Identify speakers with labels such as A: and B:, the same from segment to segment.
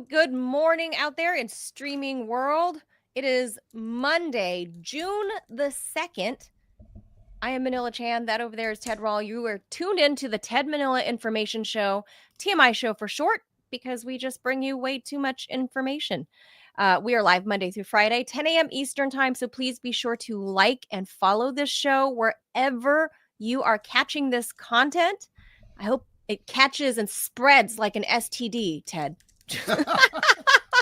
A: Good morning out there in streaming world. It is Monday, June the 2nd. I am Manila Chan. That over there is Ted Rall. You are tuned in to the Ted Manila Information Show, TMI Show for short, because we just bring you way too much information. We are live Monday through Friday, 10 a.m. Eastern time. So please be sure to like and follow this show wherever you are catching this content. I hope it catches and spreads like an STD, Ted.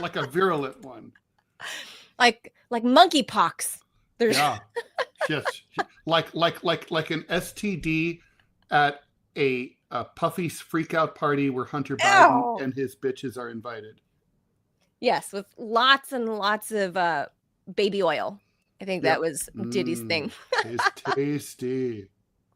B: Like a virulent one,
A: like monkeypox.
B: Yeah, yes, like an STD at a Puffy's freakout party where Hunter Biden and his bitches are invited.
A: Yes, with lots and lots of baby oil. I think that was Diddy's thing.
B: It's tasty.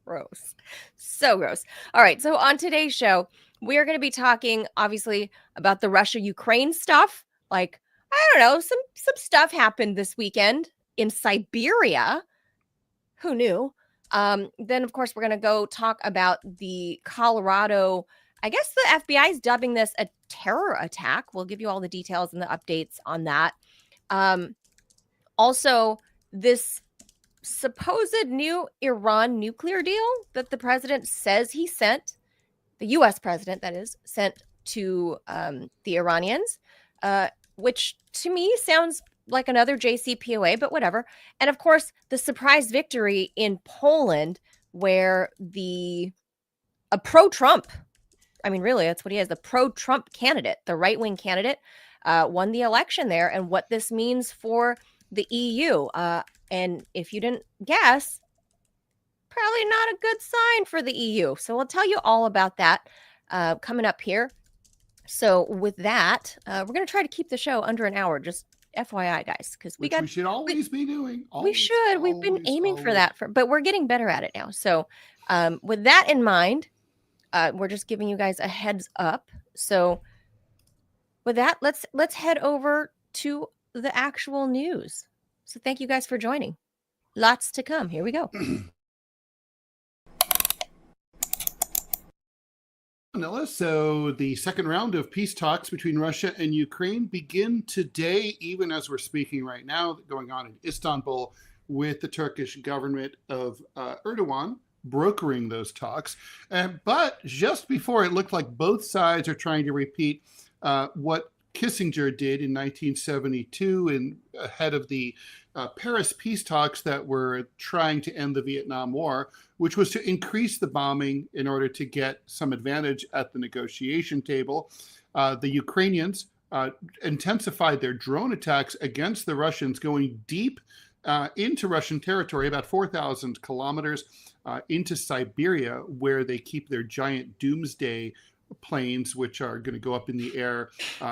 A: Gross. So gross. All right. So on today's show, we are going to be talking, obviously, about the Russia-Ukraine stuff. Like, I don't know, some stuff happened this weekend in Siberia. Who knew? Then, of course, we're going to go talk about the Colorado, I guess the FBI is dubbing this a terror attack. We'll give you all the details and the updates on that. Also, this supposed new Iran nuclear deal that the president says he sent, the U.S. president, that is, sent to the Iranians, which to me sounds like another JCPOA, but whatever. And of course, the surprise victory in Poland, where a pro-Trump, I mean, really, that's what he is, the pro-Trump candidate, the right-wing candidate, won the election there, and what this means for the EU. And if you didn't guess, probably not a good sign for the EU. So we'll tell you all about that coming up here. So with that, we're going to try to keep the show under an hour, just FYI, guys, because we should
B: always be doing.
A: We should. We've been aiming for that, but we're getting better at it now. So with that in mind, we're just giving you guys a heads up. So with that, let's head over to the actual news. So thank you guys for joining. Lots to come. Here we go.
B: Manila. So the second round of peace talks between Russia and Ukraine begin today, even as we're speaking right now, going on in Istanbul with the Turkish government of Erdogan brokering those talks. But just before, it looked like both sides are trying to repeat what Kissinger did in 1972 and ahead of the Paris peace talks that were trying to end the Vietnam War, which was to increase the bombing in order to get some advantage at the negotiation table. The Ukrainians intensified their drone attacks against the Russians, going deep into Russian territory, about 4,000 kilometers into Siberia, where they keep their giant doomsday planes, which are going to go up in the air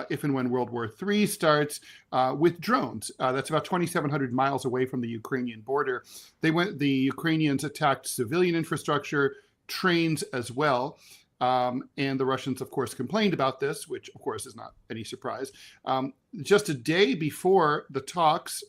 B: if and when World War III starts, with drones. That's about 2,700 miles away from the Ukrainian border. The Ukrainians attacked civilian infrastructure, trains as well. And the Russians, of course, complained about this, which, of course, is not any surprise. Just a day before the talks,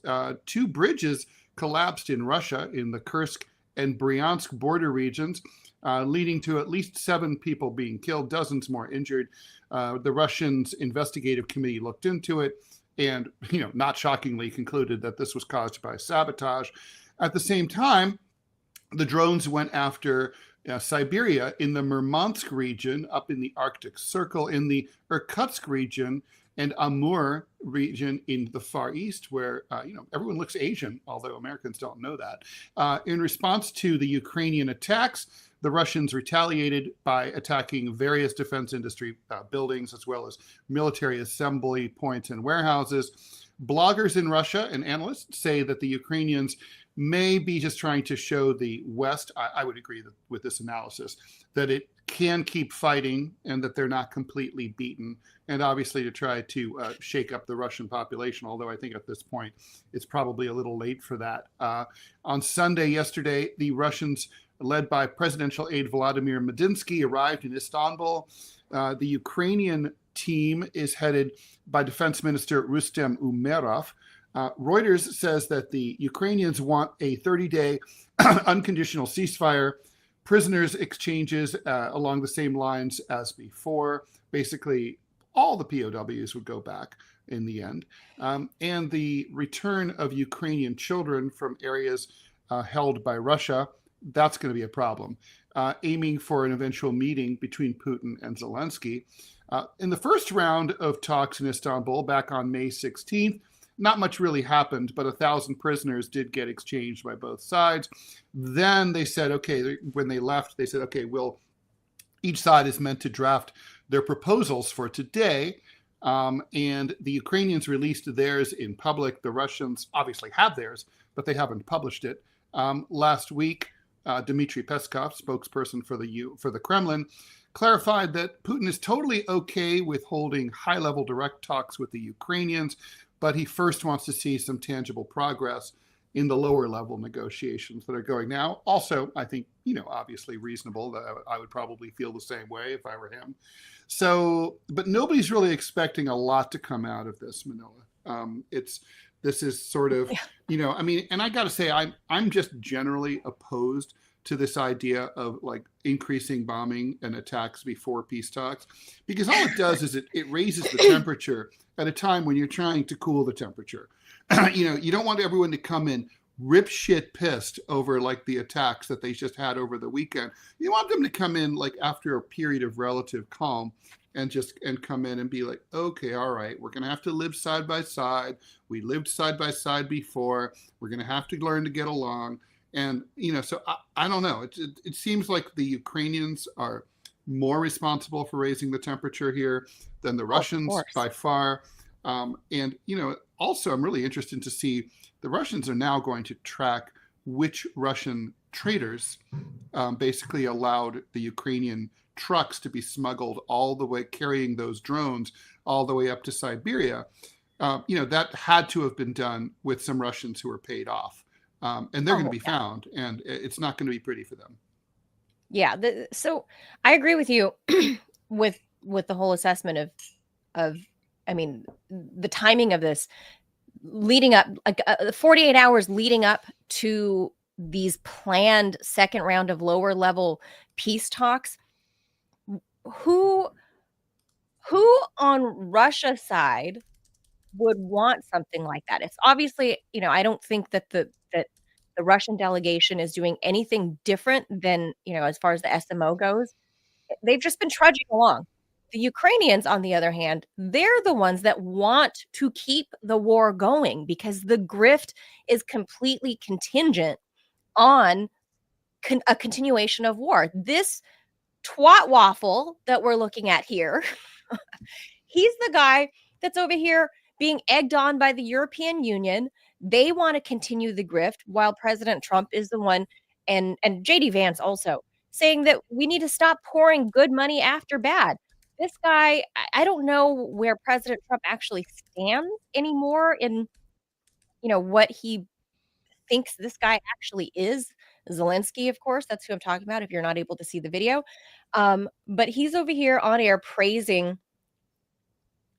B: 2 bridges collapsed in Russia in the Kursk and Bryansk border regions, leading to at least 7 people being killed, dozens more injured. The Russians' investigative committee looked into it and, not shockingly concluded that this was caused by sabotage. At the same time, the drones went after Siberia in the Murmansk region, up in the Arctic Circle, in the Irkutsk region, and Amur region in the Far East, where everyone looks Asian, although Americans don't know that. In response to the Ukrainian attacks, the Russians retaliated by attacking various defense industry buildings, as well as military assembly points and warehouses. Bloggers in Russia and analysts say that the Ukrainians may be just trying to show the West, I would agree with this analysis, that it can keep fighting and that they're not completely beaten, and obviously to try to shake up the Russian population, although I think at this point it's probably a little late for that. On Sunday, yesterday, the Russians, led by presidential aide Vladimir Medinsky, arrived in Istanbul. The Ukrainian team is headed by Defense Minister Rustem Umerov. Reuters says that the Ukrainians want a 30-day unconditional ceasefire, prisoners exchanges along the same lines as before. Basically, all the POWs would go back in the end, and the return of Ukrainian children from areas held by Russia. That's going to be a problem, aiming for an eventual meeting between Putin and Zelensky. In the first round of talks in Istanbul back on May 16th, not much really happened, but 1,000 prisoners did get exchanged by both sides. Then they said, okay, when they left, they said, okay, each side is meant to draft their proposals for today. And the Ukrainians released theirs in public. The Russians obviously have theirs, but they haven't published it. Last week, Dmitry Peskov, spokesperson for the Kremlin, clarified that Putin is totally okay with holding high-level direct talks with the Ukrainians, but he first wants to see some tangible progress in the lower-level negotiations that are going now. Also, I think, obviously reasonable. That I would probably feel the same way if I were him. So, but nobody's really expecting a lot to come out of this, Manila. This is sort of, and I got to say, I'm just generally opposed to this idea of like increasing bombing and attacks before peace talks, because all it does is it raises the temperature at a time when you're trying to cool the temperature. You don't want everyone to come in rip shit pissed over like the attacks that they just had over the weekend. You want them to come in like after a period of relative calm and come in and be like, okay, all right, we're going to have to live side by side. We lived side by side before. We're going to have to learn to get along. And, so I don't know. It seems like the Ukrainians are more responsible for raising the temperature here than the Russians by far. And, also I'm really interested to see the Russians are now going to track which Russian traders basically allowed the Ukrainian trucks to be smuggled all the way, carrying those drones all the way up to Siberia. That had to have been done with some Russians who were paid off. And they're going to be found, and it's not going to be pretty for them.
A: Yeah. So I agree with you with the whole assessment of, the timing of this leading up, like 48 hours leading up to these planned second round of lower level peace talks. Who on Russia's side would want something like that? It's obviously, I don't think that the Russian delegation is doing anything different than, as far as the SMO goes. They've just been trudging along. The Ukrainians, on the other hand, they're the ones that want to keep the war going because the grift is completely contingent on a continuation of war. This twat waffle that we're looking at here, he's the guy that's over here being egged on by the European Union. They want to continue the grift while President Trump is the one, and JD Vance also, saying that we need to stop pouring good money after bad. This guy, I don't know where President Trump actually stands anymore in, what he thinks this guy actually is. Zelensky, of course, that's who I'm talking about if you're not able to see the video. But he's over here on air praising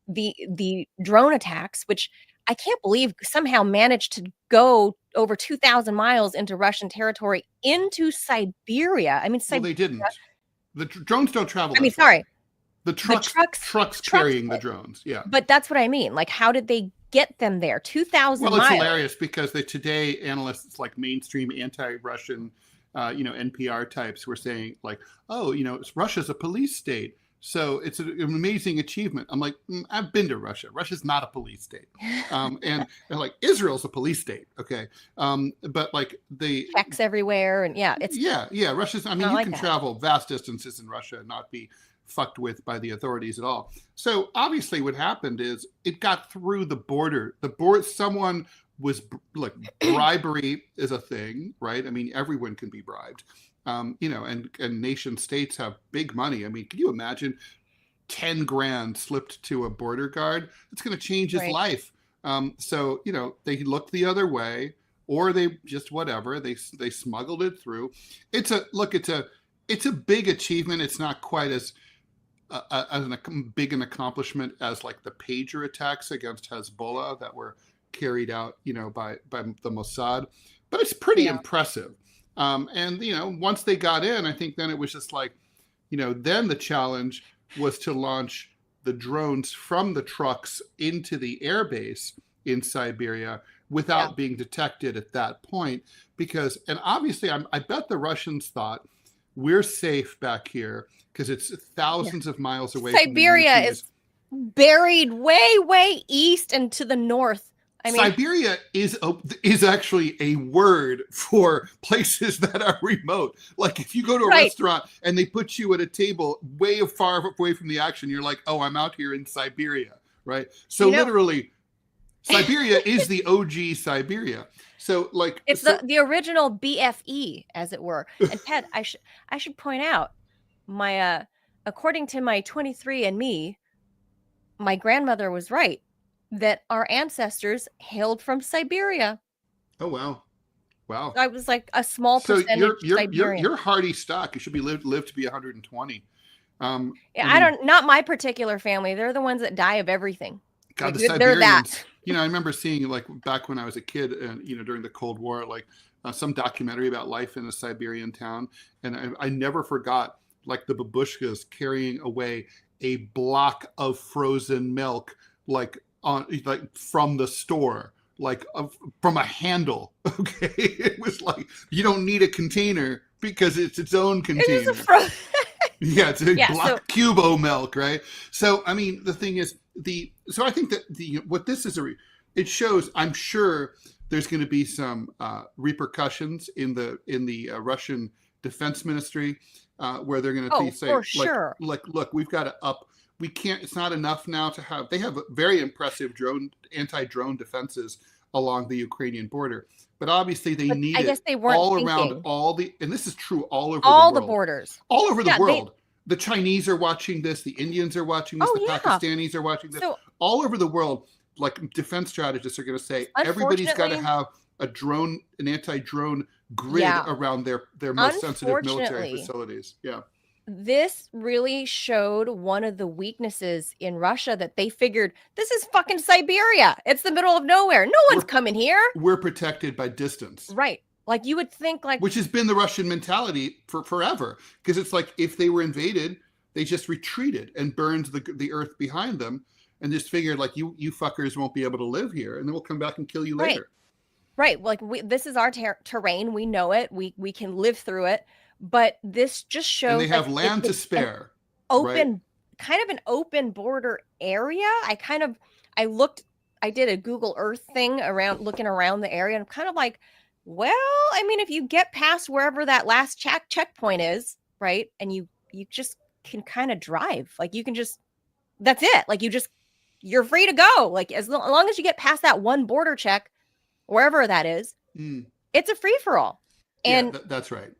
A: the drone attacks, which I can't believe somehow managed to go over 2,000 miles into Russian territory into Siberia. I mean,
B: Well, they didn't. The drones don't travel that far.
A: sorry.
B: The trucks carrying the drones. Yeah.
A: But that's what I mean. Like, how did they get them there? 2,000 miles.
B: Well, it's hilarious because today analysts like mainstream anti-Russian, NPR types were saying like, oh, Russia's a police state. So it's an amazing achievement. I'm like, I've been to Russia. Russia's not a police state. And they're like, Israel's a police state. Okay. But like the
A: checks everywhere. And
B: Russia's, I mean, you can travel vast distances in Russia and not be fucked with by the authorities at all. So obviously what happened is it got through the border. Someone was like, bribery is a thing, right? I mean, everyone can be bribed. And nation states have big money. I mean, can you imagine 10 grand slipped to a border guard? It's going to change his life. So, they looked the other way, or they just whatever, they smuggled it through. It's a big achievement. It's not quite as big an accomplishment as like the pager attacks against Hezbollah that were carried out, by the Mossad, but it's pretty impressive. And once they got in, I think then it was just like, then the challenge was to launch the drones from the trucks into the airbase in Siberia without being detected at that point. And obviously I bet the Russians thought we're safe back here because it's thousands of miles away.
A: Siberia is buried way, way east and to the north. I mean,
B: Siberia is actually a word for places that are remote. Like if you go to a restaurant and they put you at a table way far away from the action, you're like, oh, I'm out here in Siberia, right? So literally, Siberia is the OG Siberia. So like
A: it's the original BFE, as it were. And Ted, I should point out my according to my 23andMe, my grandmother was right that our ancestors hailed from Siberia.
B: Oh wow.
A: I was like a small percentage Siberian.
B: You're hardy stock. You should be live to be 120.
A: Not my particular family. They're the ones that die of everything.
B: God, the Siberians. They're that. I remember seeing like back when I was a kid, and during the Cold War, like some documentary about life in a Siberian town, and I never forgot like the babushkas carrying away a block of frozen milk, like from the store, like from a handle. Okay, it was like you don't need a container because it's its own container. It's a block Cubo milk, right? So I mean, the thing is so I think that what this is it shows. I'm sure there's going to be some repercussions in the Russian Defense Ministry where they're going to say like, look, we've got to up. We can't, it's not enough now they have very impressive anti-drone defenses along the Ukrainian border. But obviously they need around and this is true all over
A: all
B: the
A: world. The borders.
B: All over the world. The Chinese are watching this, the Indians are watching this, Pakistanis are watching this. So, all over the world, like defense strategists are going to say, everybody's got to have an anti-drone grid around their most sensitive military facilities. Yeah.
A: This really showed one of the weaknesses in Russia that they figured this is fucking Siberia. It's the middle of nowhere. No one's coming here.
B: We're protected by distance.
A: Right. Like you would think which
B: has been the Russian mentality for forever. Because it's like if they were invaded, they just retreated and burned the earth behind them and just figured like you fuckers won't be able to live here and then we'll come back and kill you later.
A: Right. Like this is our terrain. We know it. We can live through it. But this just shows
B: and they have land to spare.
A: Kind of an open border area. I did a Google Earth thing looking around the area and I'm kind of like, well, I mean, if you get past wherever that last checkpoint is, right? And you just can kind of drive, like you can just, that's it. Like you're free to go. Like as long as you get past that one border check, wherever that is, it's a free for all. And
B: that's right.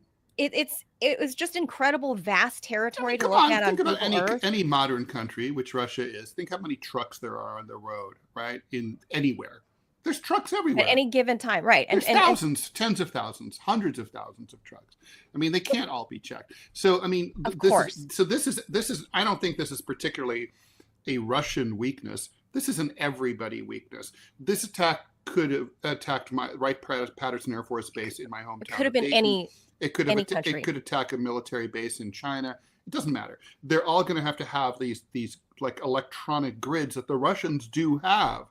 A: It was just incredible, vast territory to look at on Google Earth.
B: Any modern country, which Russia is. Think how many trucks there are on the road, right? In anywhere, There's trucks everywhere.
A: At any given time, right?
B: There's thousands, tens of thousands, hundreds of thousands of trucks. I mean, they can't all be checked. So, I mean, this is. I don't think this is particularly a Russian weakness. This is an everybody weakness. This attack could have attacked my Wright-Patterson Air Force Base in my hometown.
A: It could have been any.
B: It could have. It could attack a military base in China. It doesn't matter. They're all going to have these like electronic grids that the Russians do have.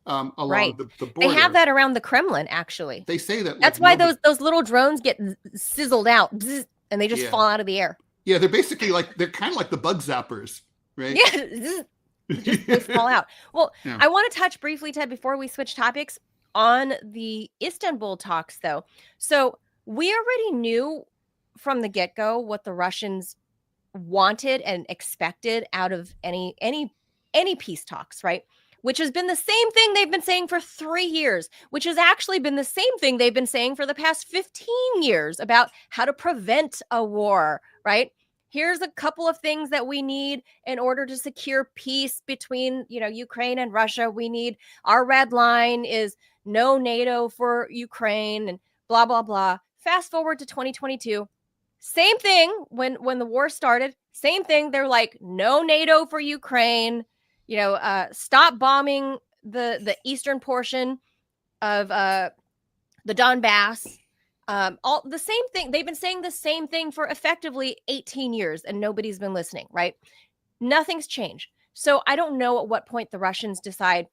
B: Along the border.
A: They have that around the Kremlin, actually.
B: They say that.
A: That's why those little drones get sizzled out, and they just fall out of the air.
B: Yeah, they're basically they're kind of like the bug zappers, right?
A: Yeah, they fall out. Well, yeah. I want to touch briefly, Ted, before we switch topics, on the Istanbul talks, though. So we already knew from the get-go what the Russians wanted and expected out of any peace talks, right? Which has been the same thing they've been saying for 3 years, which has actually been the same thing they've been saying for the past 15 years about how to prevent a war, right? Here's a couple of things that we need in order to secure peace between, Ukraine and Russia. We need, our red line is no NATO for Ukraine and blah, blah, blah. Fast forward to 2022. Same thing when the war started. Same thing. They're like, no NATO for Ukraine. Stop bombing the eastern portion of the Donbass. All the same thing. They've been saying the same thing for effectively 18 years, and nobody's been listening, right? Nothing's changed. So I don't know at what point the Russians decide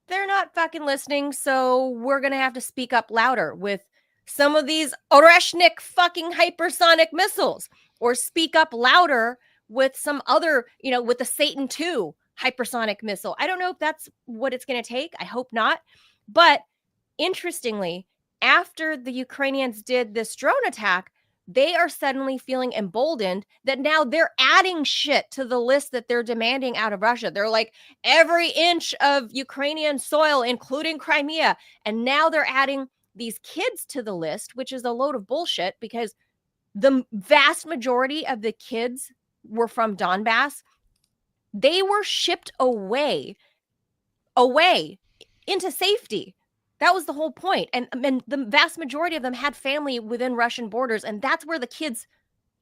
A: they're not fucking listening, so we're going to have to speak up louder with some of these Oreshnik fucking hypersonic missiles, or speak up louder with some other, with the Satan II hypersonic missile. I don't know if that's what it's going to take. I hope not. But interestingly, after the Ukrainians did this drone attack, they are suddenly feeling emboldened that now they're adding shit to the list that they're demanding out of Russia. They're like, every inch of Ukrainian soil, including Crimea. And now they're adding these kids to the list, which is a load of bullshit, because the vast majority of the kids were from Donbass. They were shipped away into safety. That was the whole point. And the vast majority of them had family within Russian borders. And that's where the kids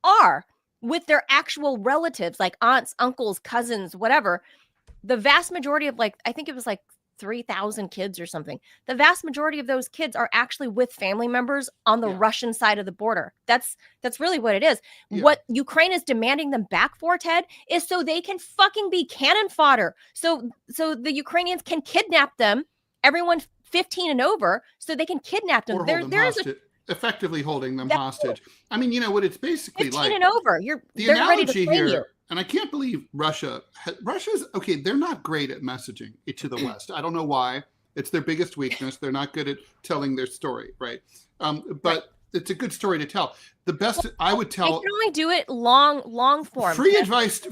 A: are, with their actual relatives, like aunts, uncles, cousins, whatever. The vast majority of, I think it was 3,000 kids or something. The vast majority of those kids are actually with family members on the Russian side of the border. That's really what it is. Yeah. What Ukraine is demanding them back for, Ted, is so they can fucking be cannon fodder. So the Ukrainians can kidnap them, everyone 15 and over, so they can kidnap them.
B: Or hold them hostage. Effectively holding them hostage. I mean, what it's basically
A: 15 and over.
B: They're ready to train you. And I can't believe Russia's okay. They're not great at messaging it to the West. I don't know why. It's their biggest weakness. They're not good at telling their story, right? But it's a good story to tell. The best I would tell.
A: They can only do it long form.
B: Free advice to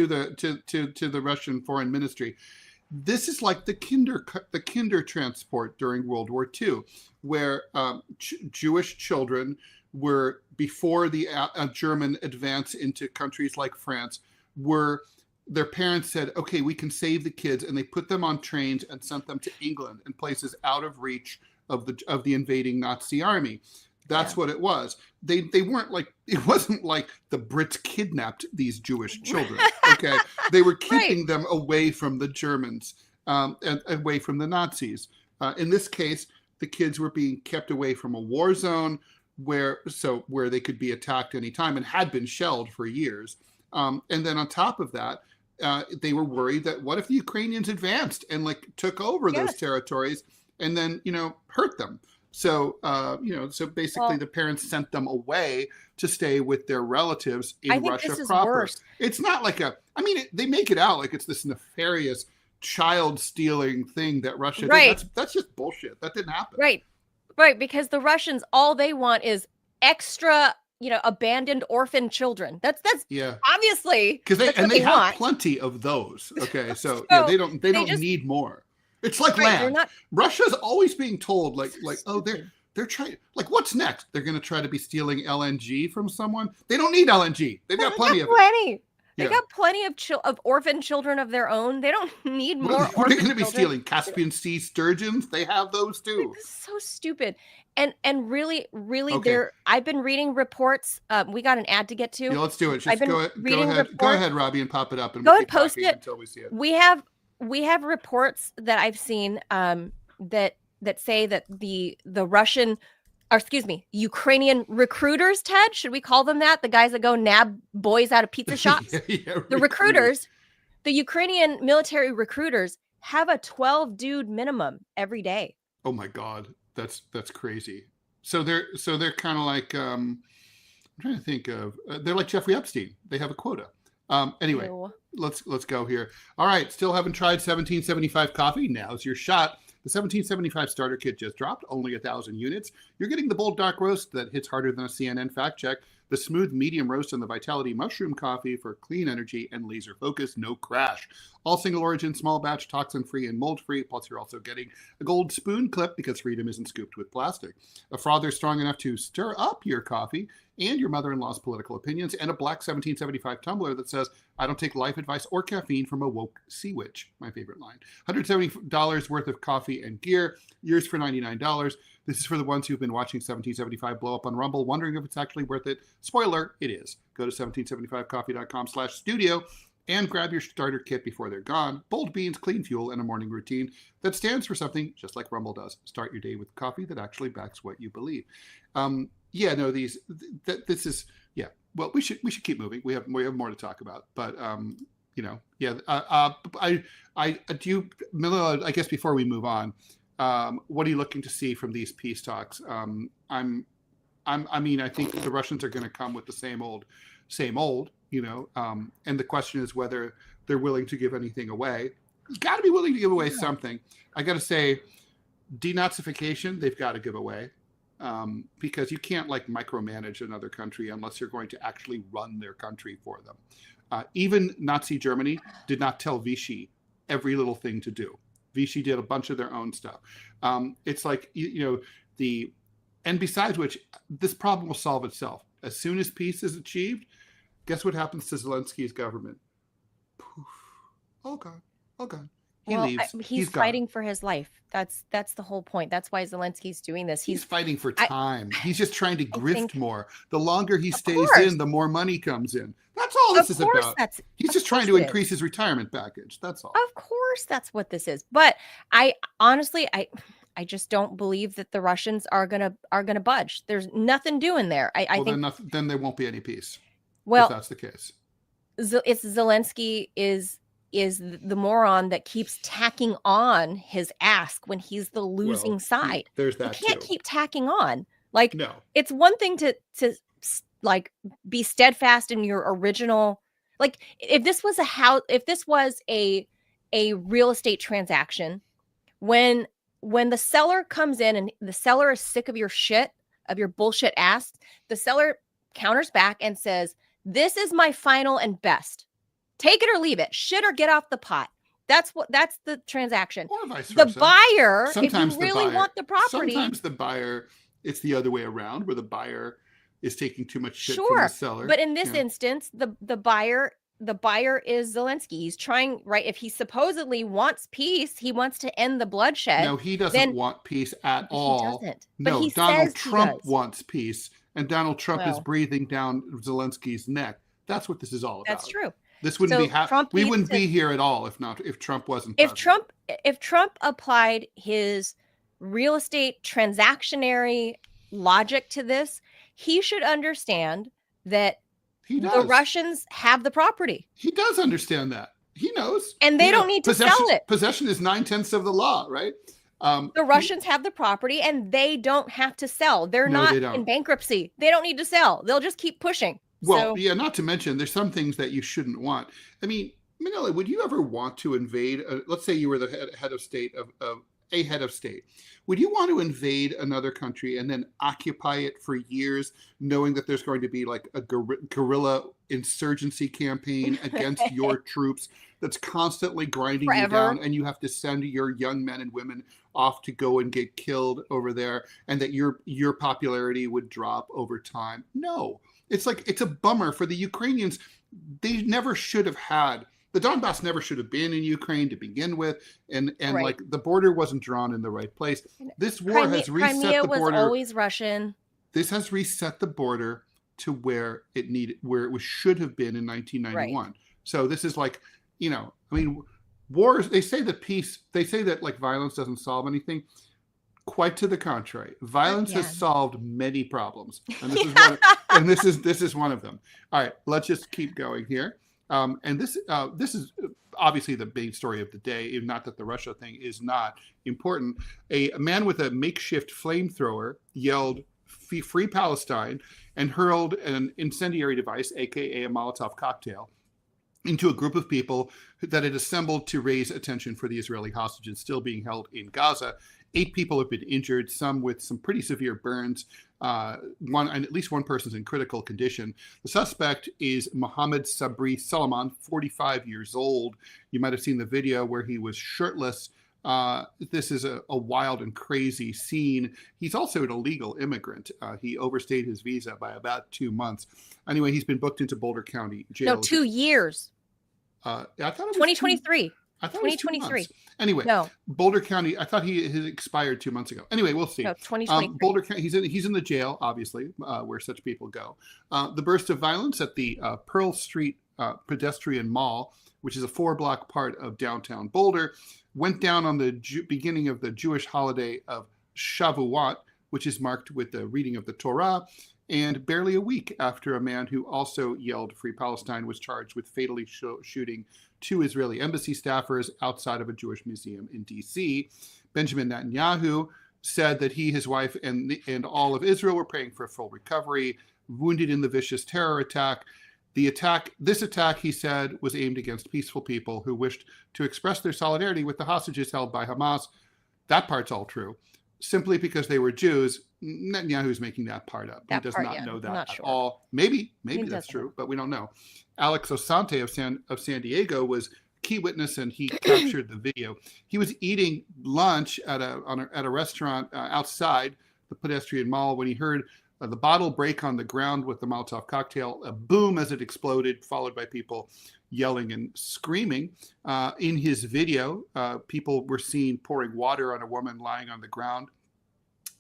B: the Russian Foreign Ministry. This is like the kinder transport during World War II, where Jewish children were, before the German advance into countries like France, their parents said, okay, we can save the kids, and they put them on trains and sent them to England and places out of reach of the invading Nazi army. That's what it was. They weren't it wasn't like the Brits kidnapped these Jewish children. Okay, they were keeping them away from the Germans and away from the Nazis. In this case, the kids were being kept away from a war zone where they could be attacked anytime, and had been shelled for years. And then on top of that, they were worried that what if the Ukrainians advanced and took over those territories and then hurt them. So so basically the parents sent them away to stay with their relatives in Russia proper.
A: Worse.
B: It's not they make it out like it's this nefarious child stealing thing that Russia did. That's just bullshit. That didn't happen.
A: Right, because the Russians, all they want is extra, abandoned orphan children. That's obviously
B: because they have plenty of those. Okay, so they don't need more. It's like land. Russia's always being told they're trying, what's next? They're going to try to be stealing LNG from someone. They don't need LNG. They've got plenty of it.
A: They
B: Yeah.
A: got plenty of orphan children of their own. They don't need more
B: What are they
A: orphan
B: going to be
A: children.
B: stealing? Caspian Sea sturgeons? They have those too.
A: This is so stupid. And really,
B: Okay.
A: I've been reading reports. We got an ad to get to.
B: Yeah, let's do it.
A: I've
B: Just
A: been
B: go ahead.
A: reading
B: Go
A: reports.
B: ahead, Robbie, and pop it up, and
A: Go
B: we'll
A: ahead,
B: keep
A: post
B: talking
A: it.
B: until we see it.
A: We have reports that I've seen that say that the Russian, or excuse me, Ukrainian recruiters, Ted, should we call them that? The guys that go nab boys out of pizza shops? The recruiters, the Ukrainian military recruiters have a 12 dude minimum every day.
B: Oh my God, that's crazy. So they're kind of like I'm trying to think of they're like Jeffrey Epstein. They have a quota. Anyway,
A: Ew.
B: let's go here. All right, still haven't tried 1775 coffee? Now's your shot. The 1775 starter kit just dropped, only 1,000 units. You're getting the bold dark roast that hits harder than a CNN fact check, the smooth medium roast, and the Vitality mushroom coffee for clean energy and laser focus, no crash. All single origin, small batch, toxin free, and mold free. Plus, you're also getting a gold spoon clip because freedom isn't scooped with plastic. A frother strong enough to stir up your coffee and your mother-in-law's political opinions, and a black 1775 tumbler that says, "I don't take life advice or caffeine from a woke sea witch." My favorite line. $170 worth of coffee and gear. Yours for $99. This is for the ones who've been watching 1775 blow up on Rumble, wondering if it's actually worth it. Spoiler, it is. Go to 1775coffee.com/studio and grab your starter kit before they're gone. Bold beans, clean fuel, and a morning routine that stands for something just like Rumble does. Start your day with coffee that actually backs what you believe. This is, yeah. Well, we should keep moving. We have more to talk about, but Manila, I guess before we move on, what are you looking to see from these peace talks? I think the Russians are going to come with the same old, and the question is whether they're willing to give anything away. You got to be willing to give away something. I got to say, denazification, they've got to give away. Because you can't micromanage another country unless you're going to actually run their country for them. Even Nazi Germany did not tell Vichy every little thing to do. Vichy did a bunch of their own stuff. It's like, and besides which, this problem will solve itself. As soon as peace is achieved, guess what happens to Zelensky's government? Poof. Oh God. He leaves.
A: He's fighting for his life. That's the whole point. That's why Zelensky's doing this.
B: He's fighting for time. He's just trying to grift more. The longer he stays in, the more money comes in. That's all this is about. He's just trying to increase his retirement package. That's all.
A: Of course, that's what this is. But I honestly just don't believe that the Russians are gonna budge. There's nothing doing there. I think
B: then there won't be any peace.
A: Well,
B: if that's the case.
A: It's Zelensky is the moron that keeps tacking on his ask when he's the losing side.
B: There's that.
A: You can't keep tacking on.
B: No.
A: It's one thing to be steadfast in your original. If this was a real estate transaction, when the seller comes in and the seller is sick of your shit, of your bullshit ask, the seller counters back and says, "This is my final and best. Take it or leave it. Shit or get off the pot." That's the transaction.
B: Or vice versa.
A: The buyer,
B: sometimes
A: if you really want the property.
B: Sometimes the buyer, it's the other way around, where the buyer is taking too much shit from the seller.
A: But in this instance, the buyer is Zelensky. He's trying, right? If he supposedly wants peace, he wants to end the bloodshed.
B: No, he doesn't want peace at all.
A: He doesn't.
B: No,
A: but he
B: Donald
A: says
B: Trump wants peace, and Donald Trump is breathing down Zelensky's neck. That's what this is all about.
A: That's true.
B: This wouldn't be we wouldn't be here at all if Trump wasn't president.
A: If Trump applied his real estate transactionary logic to this, he should understand that the Russians have the property.
B: He does understand that. He knows.
A: And they don't need to sell it.
B: Possession is 9/10 of the law, right?
A: The Russians have the property and they don't have to sell. They're not in bankruptcy. They don't need to sell. They'll just keep pushing.
B: Well, yeah, not to mention there's some things that you shouldn't want. I mean, Manila, would you ever want to invade, let's say you were the head of state of a head of state. Would you want to invade another country and then occupy it for years, knowing that there's going to be like a guerrilla insurgency campaign against your troops that's constantly grinding you down, and you have to send your young men and women off to go and get killed over there, and that your popularity would drop over time? No. It's a bummer for the Ukrainians. they never should have had. The Donbass never should have been in Ukraine to begin with, and
A: Right.
B: like the border wasn't drawn in the right place. This war has reset
A: Crimea
B: the
A: was
B: border.
A: always Russian.
B: This has reset the border to where it should have been in 1991.
A: Right.
B: So this is like, you know, I mean, wars. They say that like violence doesn't solve anything. Quite to the contrary, violence has solved many problems, and this is one. And this is one of them. All right, let's just keep going here. And this is obviously the big story of the day. Not that the Russia thing is not important. A man with a makeshift flamethrower yelled "Free Palestine" and hurled an incendiary device, aka a Molotov cocktail, into a group of people that had assembled to raise attention for the Israeli hostages still being held in Gaza. 8 people have been injured, some with some pretty severe burns. At least one person's in critical condition. The suspect is Mohamed Sabry Soliman, 45 years old. You might have seen the video where he was shirtless. This is a wild and crazy scene. He's also an illegal immigrant. He overstayed his visa by about 2 months. Anyway, he's been booked into Boulder County Jail.
A: No, 2 years.
B: I thought it was
A: 2023.
B: I thought 2023.
A: It was 2 months.
B: Anyway,
A: no.
B: Boulder County. I thought he had expired 2 months ago. Anyway, we'll see.
A: No, 2023.
B: Boulder County. He's in the jail, obviously, where such people go. The burst of violence at the Pearl Street Pedestrian Mall, which is a 4-block part of downtown Boulder, went down on the beginning of the Jewish holiday of Shavuot, which is marked with the reading of the Torah, and barely a week after a man who also yelled "Free Palestine" was charged with fatally shooting 2 Israeli embassy staffers outside of a Jewish museum in D.C. Benjamin Netanyahu said that he, his wife, and all of Israel were praying for a full recovery, wounded in the vicious terror attack. This attack, he said, was aimed against peaceful people who wished to express their solidarity with the hostages held by Hamas. That part's all true. Simply because they were Jews, Netanyahu's making that part up. He does not know that at all. Maybe that's true, but we don't know. Alex Osante of San Diego was key witness, and he captured the video. He was eating lunch at a restaurant outside the pedestrian mall when he heard the bottle break on the ground with the Molotov cocktail, a boom as it exploded, followed by people yelling and screaming. In his video, people were seen pouring water on a woman lying on the ground.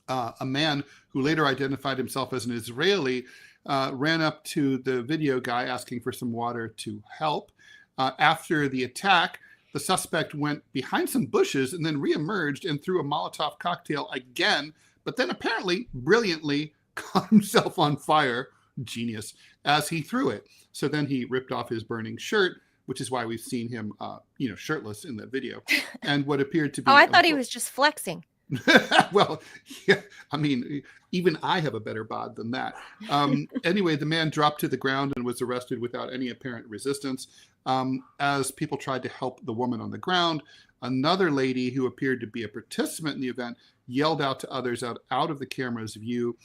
B: A man who later identified himself as an Israeli ran up to the video guy asking for some water to help. After the attack, the suspect went behind some bushes and then reemerged and threw a Molotov cocktail again, but then apparently brilliantly caught himself on fire, genius, as he threw it. So then he ripped off his burning shirt, which is why we've seen him, shirtless in the video. And what appeared to be...
A: I thought he was just flexing.
B: Well, yeah, I mean, even I have a better bod than that. Anyway, the man dropped to the ground and was arrested without any apparent resistance. As people tried to help the woman on the ground, another lady who appeared to be a participant in the event yelled out to others out of the camera's view,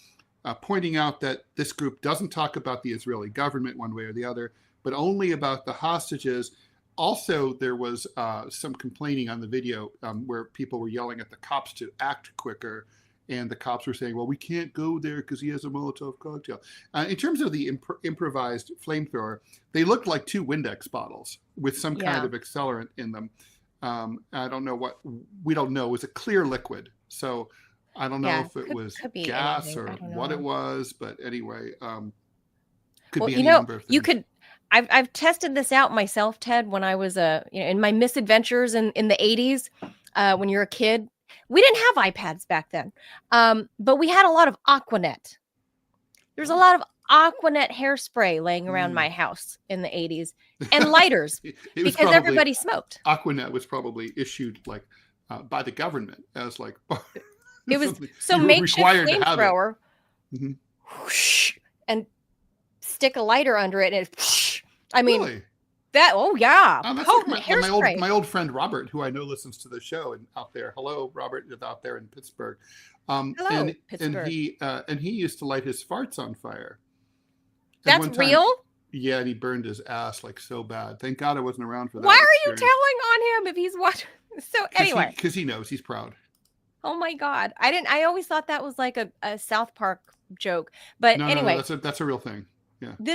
B: pointing out that this group doesn't talk about the Israeli government one way or the other, but only about the hostages. Also, there was some complaining on the video where people were yelling at the cops to act quicker, and the cops were saying, well, we can't go there because he has a Molotov cocktail. In terms of the improvised flamethrower, they looked like 2 Windex bottles with some kind of accelerant in them. I don't know what, we don't know. It was a clear liquid. So I don't know if it was gas or what it was, but anyway, could be any number of things.
A: You could, I've tested this out myself, Ted, when I was in my misadventures in the 80s, when you're a kid. We didn't have iPads back then, but we had a lot of Aquanet. There's a lot of Aquanet hairspray laying around my house in the 80s, and lighters because everybody smoked.
B: Aquanet was probably issued like by the government as like
A: it was so makeshift flamethrower, whoosh, and stick a lighter under it, and whoosh. I mean,
B: really?
A: That
B: that's
A: potent
B: like my old friend Robert, who I know listens to the show and out there. Hello, Robert, is out there in Pittsburgh.
A: Hello, Pittsburgh.
B: And he used to light his farts on fire.
A: That's real?
B: Yeah, and he burned his ass like so bad. Thank God I wasn't around for that.
A: Why are you telling on him if he's watching? So anyway,
B: because he knows, he's proud.
A: Oh my God, I always thought that was like a South Park joke, but anyway,
B: that's a real thing.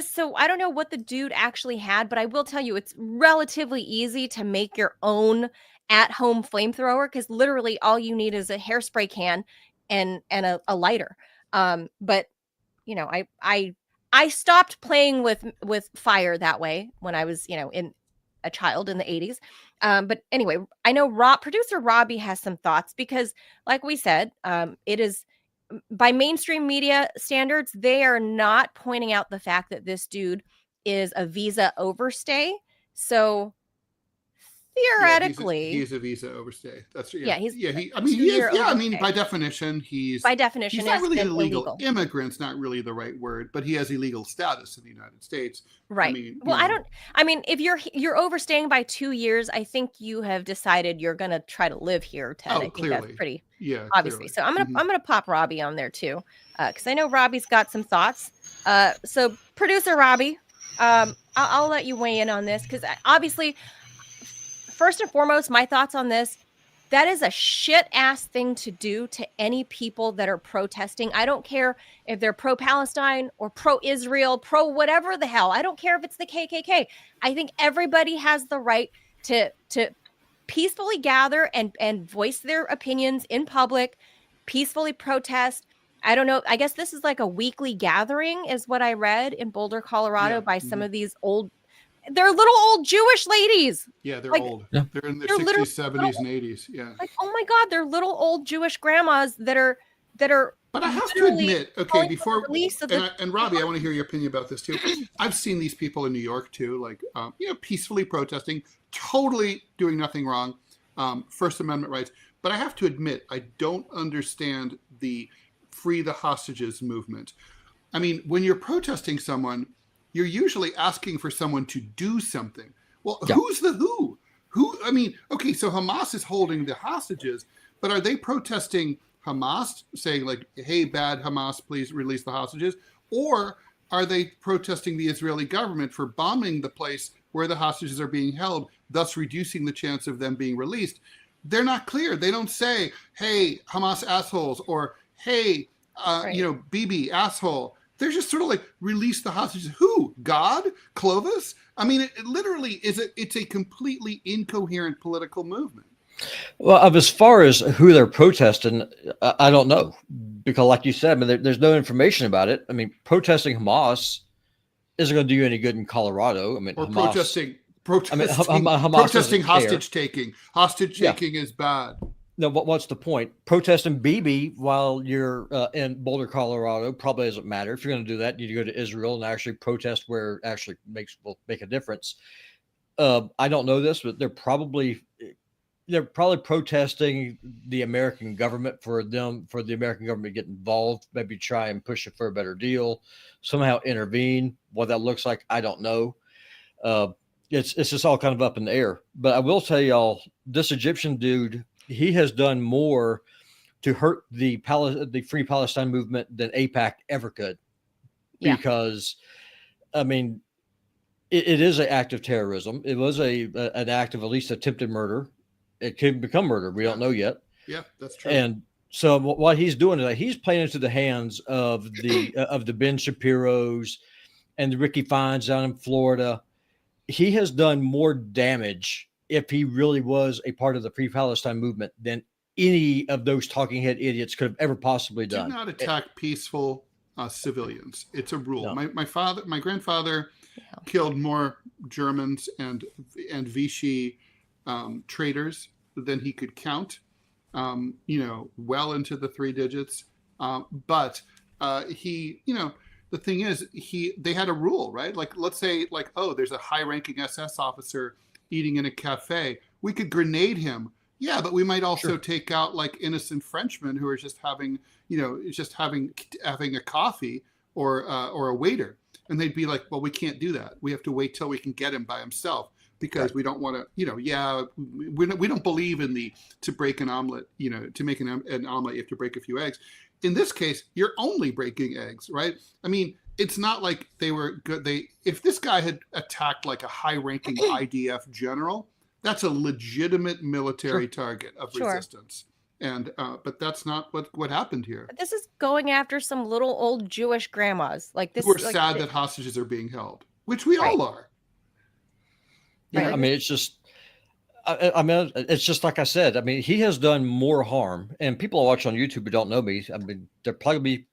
A: So I don't know what the dude actually had, but I will tell you it's relatively easy to make your own at-home flamethrower, because literally all you need is a hairspray can and a lighter. But you know, I stopped playing with fire that way when I was, in a child in the 80s. But anyway, I know producer Robbie has some thoughts, because like we said, it is, by mainstream media standards, they are not pointing out the fact that this dude is a visa overstay. So theoretically,
B: he's a visa overstay. That's
A: he is.
B: I mean, by definition, he's not really an illegal immigrant. Not really the right word, but he has illegal status in the United States.
A: Right. If you're overstaying by 2 years, I think you have decided you're going to try to live here, Ted. I think
B: clearly.
A: that's pretty
B: Clearly.
A: obviously. So I'm gonna pop Robbie on there too, because I know Robbie's got some thoughts. So producer Robbie, I'll let you weigh in on this, because obviously, first and foremost, my thoughts on this: that is a shit ass thing to do to any people that are protesting. I don't care if they're pro-Palestine or pro-Israel, pro whatever the hell. I don't care if it's the KKK. I think everybody has the right to peacefully gather and voice their opinions in public, peacefully protest. I don't know. I guess this is like a weekly gathering, is what I read in Boulder, Colorado, by some of these they're little old Jewish ladies.
B: Yeah, they're old. Yeah. They're in their 60s, 70s, and 80s. Yeah.
A: Like, oh my God, they're little old Jewish grandmas that are.
B: But I have to admit, okay, before and Robbie, I want to hear your opinion about this too. I've seen these people in New York too, like peacefully protesting, totally doing nothing wrong, First Amendment rights. But I have to admit, I don't understand the free the hostages movement. I mean, when you're protesting someone, you're usually asking for someone to do something. Well, who's the who? I mean, okay, so Hamas is holding the hostages, but are they protesting Hamas, saying like, hey, bad Hamas, please release the hostages? Or are they protesting the Israeli government for bombing the place where the hostages are being held, thus reducing the chance of them being released? They're not clear. They don't say, hey, Hamas assholes, or hey, Bibi asshole. They're just sort of like, release the hostages. Who? God? Clovis? I mean, it literally it's a completely incoherent political movement.
C: Well, as far as who they're protesting, I don't know, because like you said, I mean, there's no information about it. I mean, protesting Hamas isn't going to do you any good in Colorado. I mean,
B: or
C: Hamas,
B: protesting hostage taking. Hostage taking is bad.
C: No, what's the point? Protesting Bibi while you're in Boulder, Colorado probably doesn't matter. If you're going to do that, you need to go to Israel and actually protest where it actually will make a difference. I don't know this, but they're probably protesting the American government for the American government to get involved, maybe try and push it for a better deal, somehow intervene. What that looks like, I don't know. It's just all kind of up in the air. But I will tell y'all, this Egyptian dude, he has done more to hurt the Free Palestine movement than AIPAC ever could. Yeah. Because, I mean, it is an act of terrorism. It was an act of at least attempted murder. It could become murder. We don't know yet.
B: Yeah, that's true.
C: And so what he's doing is that he's playing into the hands of the Ben Shapiros and the Ricky Fines down in Florida. He has done more damage, if he really was a part of the Free Palestine movement, than any of those talking head idiots could have ever possibly done.
B: Do not attack peaceful civilians. It's a rule. No. My grandfather killed more Germans and Vichy traitors than he could count, well into the 3 digits. But he, the thing is, they had a rule, right? Like, let's say, like, oh, there's a high-ranking SS officer eating in a cafe. We could grenade him. Yeah, but we might also take out like innocent Frenchmen who are just having, having a coffee or a waiter, and they'd be like, well, we can't do that. We have to wait till we can get him by himself. Because we don't want to, we don't believe in to break an omelet, to make an omelet, you have to break a few eggs. In this case, you're only breaking eggs, right? I mean, it's not like they were good. If this guy had attacked like a high-ranking IDF general, that's a legitimate military target of resistance. And but that's not what happened here.
A: This is going after some little old Jewish grandmas. Like this.
B: We're
A: like,
B: sad that hostages are being held, which we
A: Right.
B: all are.
C: Yeah,
A: Right.
C: I mean, it's just, I mean, it's just like I said. I mean, he has done more harm, and people who watch on YouTube who don't know me, I mean, they're probably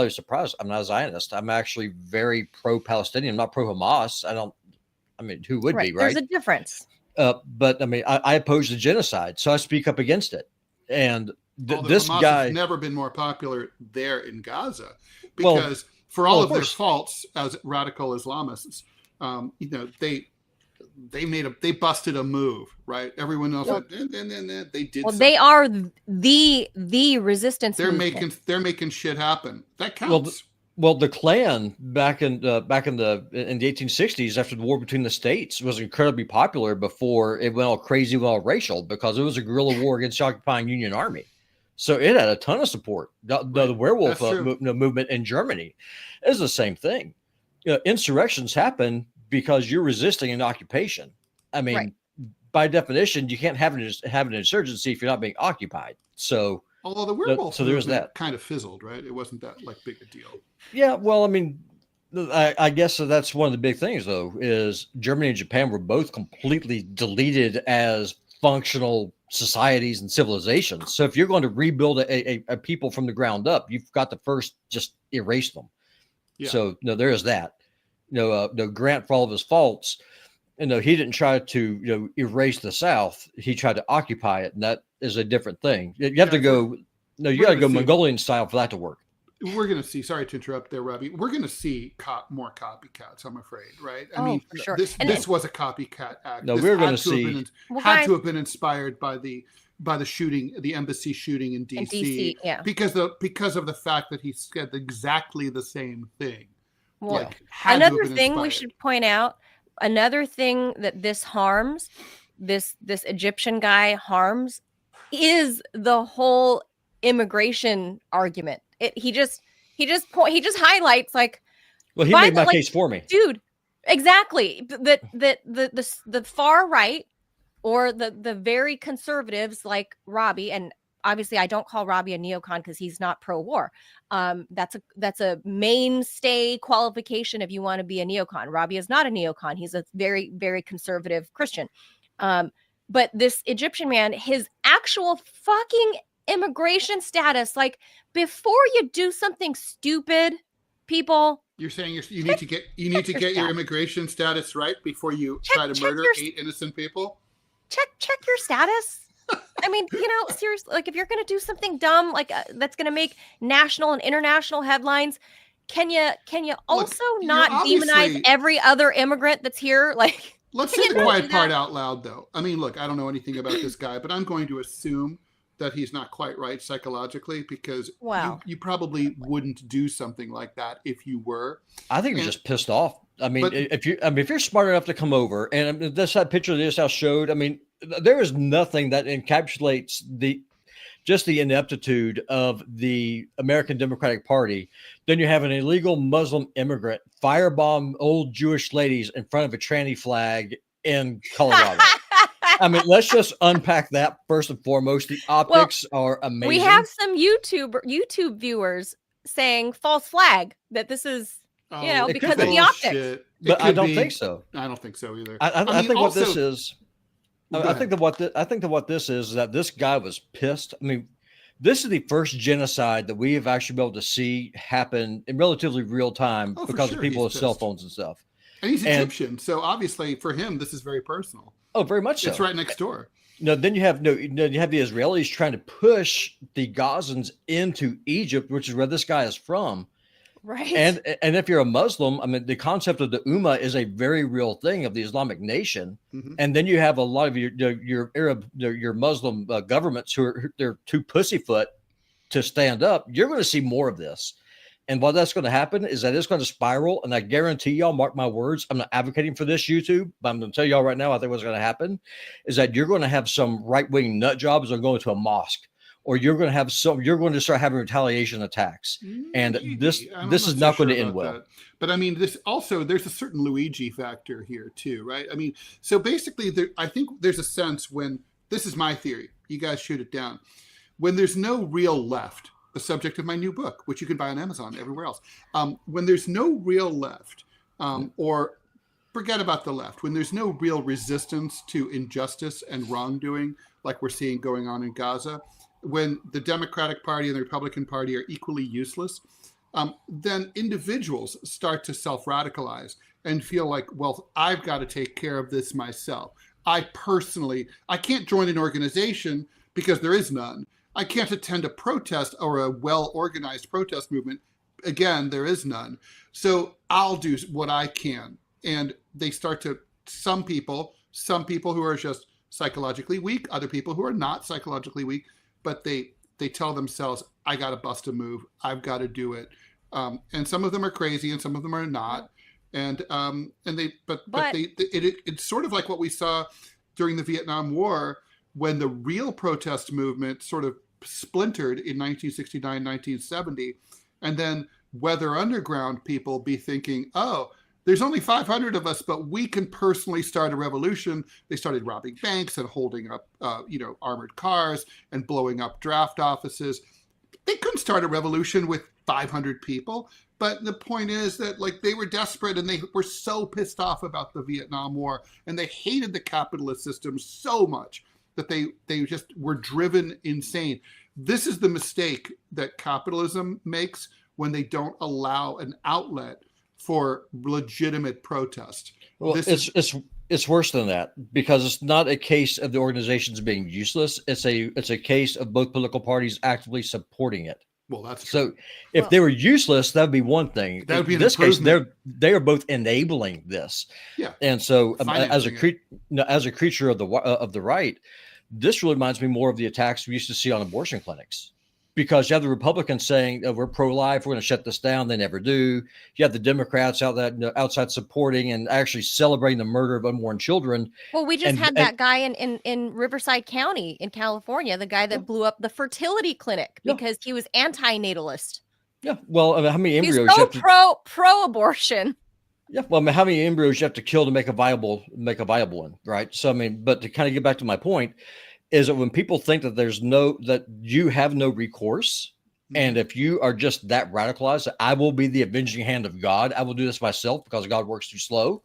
C: surprised. I'm not a Zionist. I'm actually very pro-Palestinian, not pro-Hamas. I mean, who would be, right?
A: There's a difference.
C: But I mean, I oppose the genocide, so I speak up against it. And this
B: Hamas
C: guy
B: has never been more popular there in Gaza because for all of their faults as radical Islamists, you know, they busted a move, right? Everyone else they did.
A: Well, they are the resistance.
B: They're
A: movement.
B: making shit happen. That counts.
C: Well, the Klan back in the 1860s, after the war between the states, was incredibly popular before it went all crazy, went all racial, because it was a guerrilla war against the occupying Union Army. So it had a ton of support. The werewolf movement in Germany is the same thing. You know, insurrections happen because you're resisting an occupation. I mean, by definition, you can't have an insurgency if you're not being occupied. So,
B: although the werewolf
C: there's that
B: kind of fizzled, right? It wasn't that like big a deal.
C: Yeah, well, I mean, I guess that's one of the big things, though, is Germany and Japan were both completely deleted as functional societies and civilizations. So if you're going to rebuild a people from the ground up, you've got to first just erase them. Yeah. So there is that. Grant, for all of his faults, he didn't try to erase the South. He tried to occupy it, and that is a different thing. You have to go. No, you got to go Mongolian style for that to work.
B: We're going to see. Sorry to interrupt there, Robbie. We're going to see more copycats. I'm afraid, right? I mean,
A: for sure.
B: This was a copycat act.
C: No, we're going to see.
B: Had to have been inspired by the shooting, the embassy shooting in DC.
A: Yeah.
B: Because of the fact that he said exactly the same thing.
A: Well, another thing we should point out. Another thing that this harms, this Egyptian guy harms, is the whole immigration argument. He just highlights like.
C: Well, he made my case for me,
A: dude. Exactly. The far right or the very conservatives like Robbie, and obviously I don't call Robbie a neocon because he's not pro-war. That's a mainstay qualification if you want to be a neocon. Robbie is not a neocon. He's a very, very conservative Christian. But this Egyptian man, his actual fucking immigration status, like before you do something stupid, people.
B: You're saying you need to get your immigration status right before you try to murder 8 innocent people?
A: Check your status. I mean, seriously, like if you're going to do something dumb, like that's going to make national and international headlines, can you also not demonize every other immigrant that's here? Like,
B: let's say the quiet part out loud, though. I mean, look, I don't know anything about this guy, but I'm going to assume that he's not quite right psychologically because you probably wouldn't do something like that if you were.
C: I think you're just pissed off. I mean, if you're smart enough to come over, and that picture that this house showed, I mean, there is nothing that encapsulates the ineptitude of the American Democratic Party. Then you have an illegal Muslim immigrant firebomb old Jewish ladies in front of a tranny flag in Colorado. I mean, let's just unpack that first and foremost. The optics are amazing.
A: We have some YouTube viewers saying false flag that this is, because of the optics.
C: But I don't think so.
B: I don't think so either.
C: I think what this is. I think that what this is that this guy was pissed. I mean, this is the first genocide that we have actually been able to see happen in relatively real time because of people with cell phones and stuff.
B: And he's Egyptian, so obviously for him this is very personal.
C: Oh, very much so.
B: It's right next door.
C: No, then you have the Israelis trying to push the Gazans into Egypt, which is where this guy is from.
A: Right.
C: And if you're a Muslim, I mean, the concept of the Ummah is a very real thing of the Islamic nation. Mm-hmm. And then you have a lot of your Arab, your Muslim governments they're too pussyfoot to stand up. You're going to see more of this. And what that's going to happen is that it's going to spiral. And I guarantee y'all, mark my words, I'm not advocating for this YouTube, but I'm going to tell y'all right now, I think what's going to happen is that you're going to have some right-wing nut jobs that are going to a mosque. Or you're going to start having retaliation attacks, and this is not going to end well.
B: That. But I mean, there's a certain Luigi factor here too, right? I mean, so basically, I think there's a sense when this is my theory. You guys shoot it down. when there's no real left, the subject of my new book, which you can buy on Amazon, everywhere else. When there's no real left, or forget about the left, when there's no real resistance to injustice and wrongdoing, like we're seeing going on in Gaza, when the Democratic Party and the Republican Party are equally useless, then individuals start to self-radicalize and feel like, well, I've got to take care of this myself. I can't join an organization because there is none. I can't attend a protest or a well-organized protest movement. Again, there is none. So I'll do what I can. And they start to, some people who are just psychologically weak, other people who are not psychologically weak, but they tell themselves, I got to bust a move. I've got to do it. And some of them are crazy and some of them are not. It's sort of like what we saw during the Vietnam War, when the real protest movement sort of splintered in 1969, 1970, and then Weather Underground people be thinking, oh, there's only 500 of us, but we can personally start a revolution. They started robbing banks and holding up, armored cars and blowing up draft offices. They couldn't start a revolution with 500 people. But the point is that, like, they were desperate and they were so pissed off about the Vietnam War and they hated the capitalist system so much that they just were driven insane. This is the mistake that capitalism makes when they don't allow an outlet for legitimate protest.
C: Well, it's worse than that, because it's not a case of the organizations being useless. It's a case of both political parties actively supporting it.
B: Well, that's
C: so. If they were useless, that would be one thing.
B: That would be
C: in this case, they are both enabling this.
B: Yeah.
C: And so, as a creature of the right, this really reminds me more of the attacks we used to see on abortion clinics. Because you have the Republicans saying, we're pro-life, we're going to shut this down. They never do. You have the Democrats outside supporting and actually celebrating the murder of unborn children.
A: Well, we just had that guy in Riverside County in California, the guy that blew up the fertility clinic because he was anti-natalist.
C: Yeah. Well, how many embryos?
A: He's so pro-abortion.
C: Yeah. Well, how many embryos you have to kill to make a viable one, right? So, but to kind of get back to my point, is that when people think that that you have no recourse, and if you are just that radicalized, I will be the avenging hand of God, I will do this myself because God works too slow.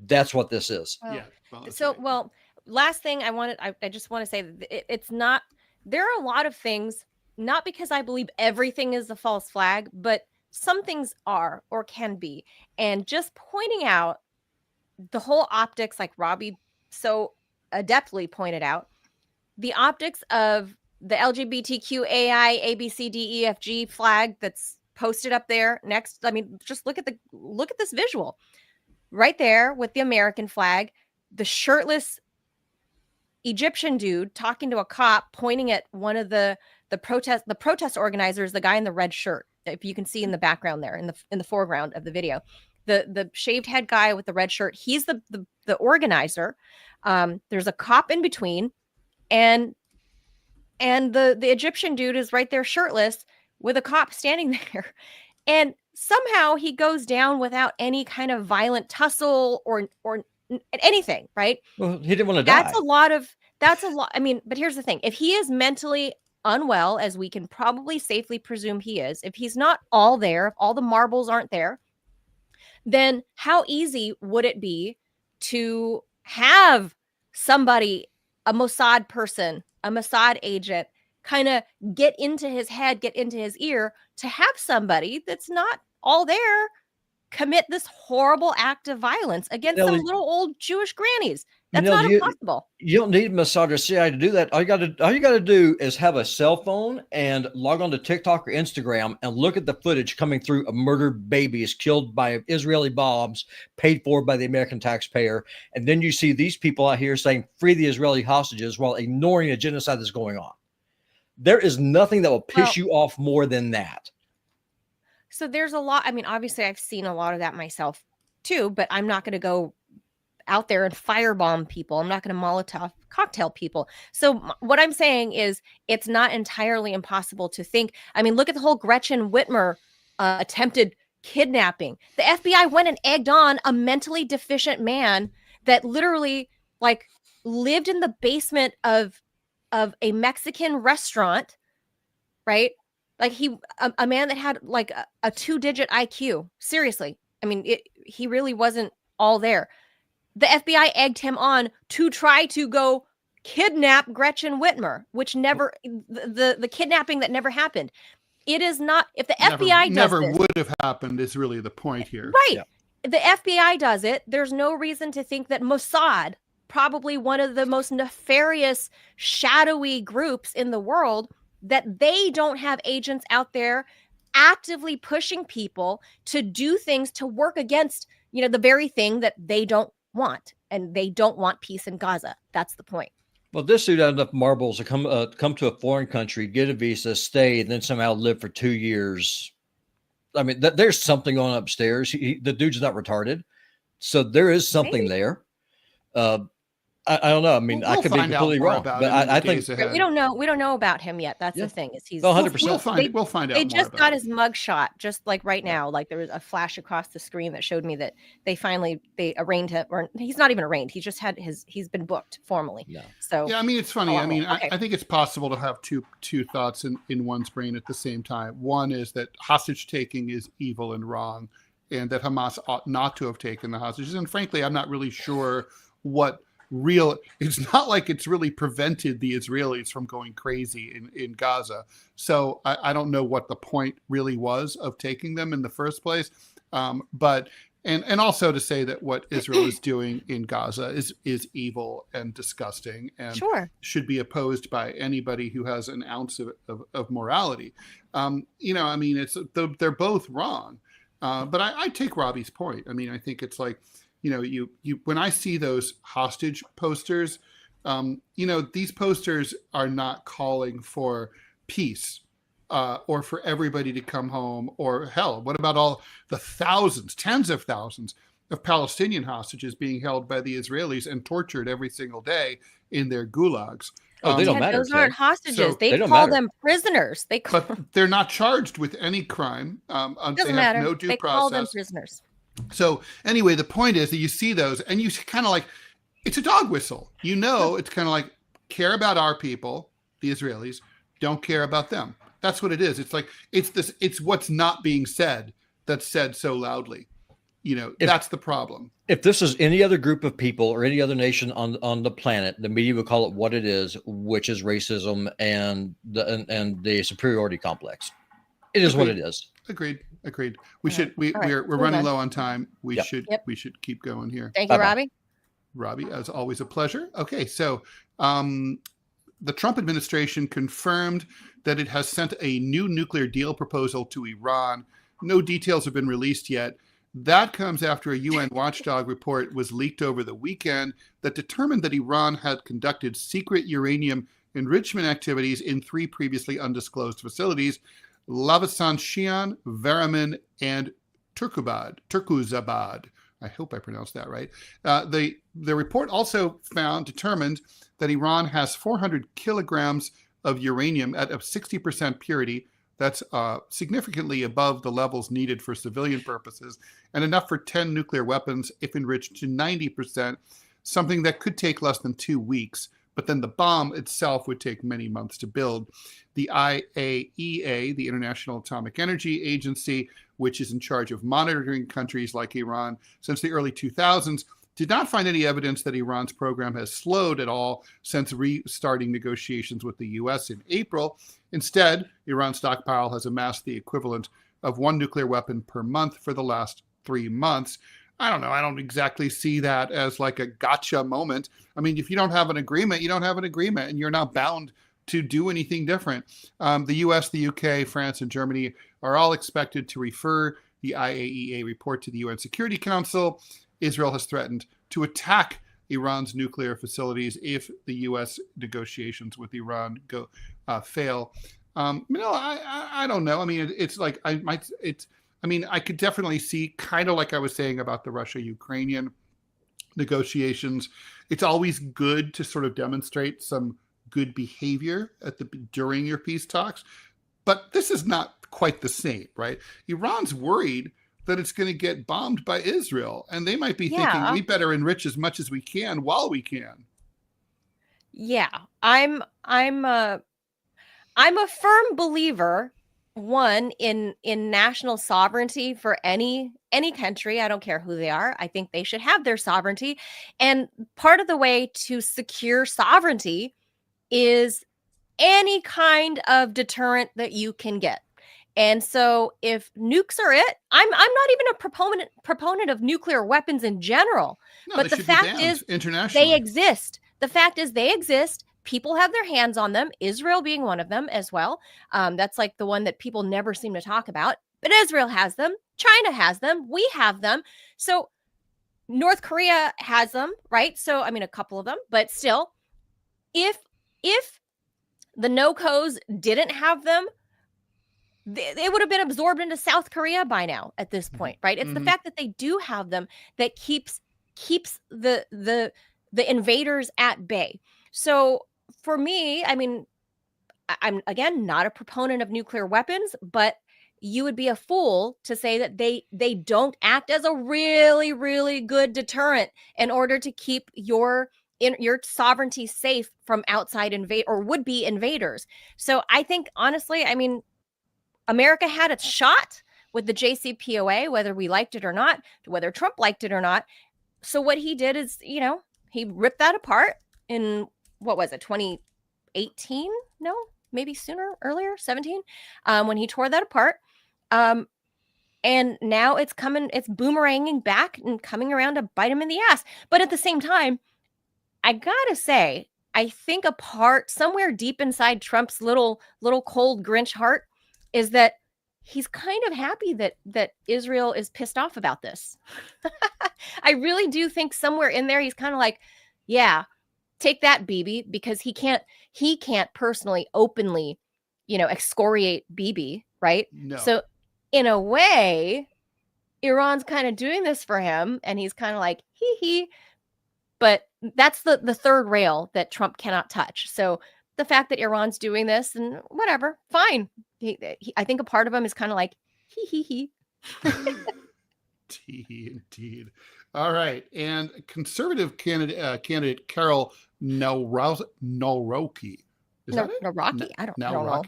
C: That's what this is.
A: Well, last thing I just want to say that it's not, there are a lot of things, not because I believe everything is a false flag, but some things are or can be. And just pointing out the whole optics, like Robbie so adeptly pointed out, the optics of the LGBTQAI ABCDEFG flag that's posted up there next. I mean, just look at this visual right there with the American flag, the shirtless Egyptian dude talking to a cop, pointing at one of the protest organizers, the guy in the red shirt. If you can see in the background there, in the foreground of the video, the shaved head guy with the red shirt, he's the organizer. There's a cop in between. And the Egyptian dude is right there shirtless with a cop standing there. And somehow he goes down without any kind of violent tussle or anything, right?
C: Well, he didn't want to die.
A: That's a lot. I mean, but here's the thing. If he is mentally unwell, as we can probably safely presume he is, if he's not all there, if all the marbles aren't there, then how easy would it be to have somebody, a Mossad person, a Mossad agent, kind of get into his head, get into his ear, to have somebody that's not all there commit this horrible act of violence against some little old Jewish grannies. That's not impossible.
C: You don't need Mossad or CIA to do that. All you got to do is have a cell phone and log on to TikTok or Instagram and look at the footage coming through of murdered babies killed by Israeli bombs paid for by the American taxpayer. And then you see these people out here saying, free the Israeli hostages, while ignoring a genocide that's going on. There is nothing that will piss you off more than that.
A: So there's a lot. I mean, obviously, I've seen a lot of that myself, too, but I'm not going to go out there and firebomb people. I'm not going to Molotov cocktail people. So what I'm saying is it's not entirely impossible to think. I mean, look at the whole Gretchen Whitmer attempted kidnapping. The FBI went and egged on a mentally deficient man that literally lived in the basement of a Mexican restaurant right? Like a man that had like a 2-digit IQ. Seriously. I mean, he really wasn't all there. The FBI egged him on to try to go kidnap Gretchen Whitmer, which never, the kidnapping that never happened. It is not, if the FBI does
B: never
A: this,
B: would have happened is really the point here.
A: right?
C: Yeah.
A: The FBI does it. There's no reason to think that Mossad, probably one of the most nefarious, shadowy groups in the world, that they don't have agents out there actively pushing people to do things to work against, the very thing that they don't want. And they don't want peace in Gaza. That's the point.
C: Well, this dude had enough marbles to come to a foreign country, get a visa, stay, and then somehow live for 2 years. I mean, there's something on upstairs. The dude's not retarded, so there is something there. I don't know. I mean, I could be completely wrong, but I think
A: we don't know. We don't know about him yet. That's the thing. Is he's
C: 100%.
B: We'll find out.
A: They just got
B: it.
A: his mug shot, just like right now. Like there was a flash across the screen that showed me that they arraigned him, or he's not even arraigned. He just had he's been booked formally.
C: Yeah.
A: So
B: yeah, I mean, it's funny. I mean,
A: okay.
B: I think it's possible to have two thoughts in one's brain at the same time. One is that hostage taking is evil and wrong, and that Hamas ought not to have taken the hostages. And frankly, I'm not really sure what it's not like it's really prevented the Israelis from going crazy in Gaza. So I don't know what the point really was of taking them in the first place. But also to say that what Israel is doing in Gaza is evil and disgusting and should be opposed by anybody who has an ounce of morality. I mean, they're both wrong. But I take Robbie's point. I mean, I think it's like, you when I see those hostage posters, these posters are not calling for peace or for everybody to come home, or hell, what about all the thousands, tens of thousands of Palestinian hostages being held by the Israelis and tortured every single day in their gulags?
C: They don't matter.
A: Those aren't hostages.
C: So
A: they call them prisoners.
B: But they're not charged with any crime.
A: Doesn't
B: they have
A: matter.
B: no due
A: they
B: process.
A: Call them prisoners.
B: So anyway, the point is that you see those and you kind of like, it's a dog whistle. It's kind of like, care about our people, the Israelis, don't care about them. That's what it is. It's like, it's what's not being said that's said so loudly. That's the problem.
C: If this is any other group of people or any other nation on the planet, the media would call it what it is, which is racism and the superiority complex. It is what it is.
B: Agreed. We're running low on time. We should keep going here.
A: Thank you, Robbie.
B: Robbie, as always, a pleasure. Okay, so the Trump administration confirmed that it has sent a new nuclear deal proposal to Iran. No details have been released yet. That comes after a UN watchdog report was leaked over the weekend that determined that Iran had conducted secret uranium enrichment activities in 3 previously undisclosed facilities: Lavasan-Shian, Varaman, and Turkuzabad. I hope I pronounced that right. The report also determined that Iran has 400 kilograms of uranium at a 60% purity. That's significantly above the levels needed for civilian purposes, and enough for 10 nuclear weapons if enriched to 90%, something that could take less than 2 weeks. But then the bomb itself would take many months to build. The IAEA, the International Atomic Energy Agency, which is in charge of monitoring countries like Iran since the early 2000s, did not find any evidence that Iran's program has slowed at all since restarting negotiations with the U.S. in April. Instead, Iran's stockpile has amassed the equivalent of 1 nuclear weapon per month for the last 3 months. I don't know. I don't exactly see that as like a gotcha moment. I mean, if you don't have an agreement, you don't have an agreement, and you're not bound to do anything different. The U.S., the U.K., France, and Germany are all expected to refer the IAEA report to the UN Security Council. Israel has threatened to attack Iran's nuclear facilities if the U.S. negotiations with Iran fail. I don't know. I mean, it's like I could definitely see, kind of like I was saying about the Russia-Ukrainian negotiations. It's always good to sort of demonstrate some good behavior during your peace talks, but this is not quite the same, right? Iran's worried that it's going to get bombed by Israel, and they might be thinking we better enrich as much as we can while we can.
A: Yeah, I'm a firm believer, one, in national sovereignty for any country. I don't care who they are. I think they should have their sovereignty. And part of the way to secure sovereignty is any kind of deterrent that you can get. And so if nukes are it, I'm not even a proponent of nuclear weapons in general.
B: No,
A: but
B: they
A: the
B: should be
A: fact
B: banned
A: is
B: internationally.
A: they exist. The fact is they exist. People have their hands on them, Israel being one of them as well. That's like the one that people never seem to talk about. But Israel has them. China has them. We have them. So North Korea has them, right? So, I mean, a couple of them. But still, if the no-cos didn't have them, they would have been absorbed into South Korea by now at this point, right? It's the fact that they do have them that keeps the invaders at bay. So for me, I mean, I'm again not a proponent of nuclear weapons, but you would be a fool to say that they don't act as a really, really good deterrent in order to keep your sovereignty safe from outside would-be invaders. So I think, honestly, I mean, America had its shot with the JCPOA, whether we liked it or not, whether Trump liked it or not. So what he did is, he ripped that apart in, what was it, 2018? No, maybe earlier, 17, when he tore that apart. And now it's boomeranging back and coming around to bite him in the ass. But at the same time, I gotta say, I think a part somewhere deep inside Trump's little cold Grinch heart is that he's kind of happy that Israel is pissed off about this. I really do think somewhere in there he's kind of like, yeah, take that, Bibi, because he can't personally openly, excoriate Bibi, right?
B: No.
A: So in a way, Iran's kind of doing this for him, and he's kind of like, hee hee. But that's the third rail that Trump cannot touch. So the fact that Iran's doing this, and whatever, fine. I think a part of him is kind of like, hee hee hee.
B: Indeed. All right. And conservative candidate Carol Nawrocki. Is that it?
A: Nawrocki? I don't know.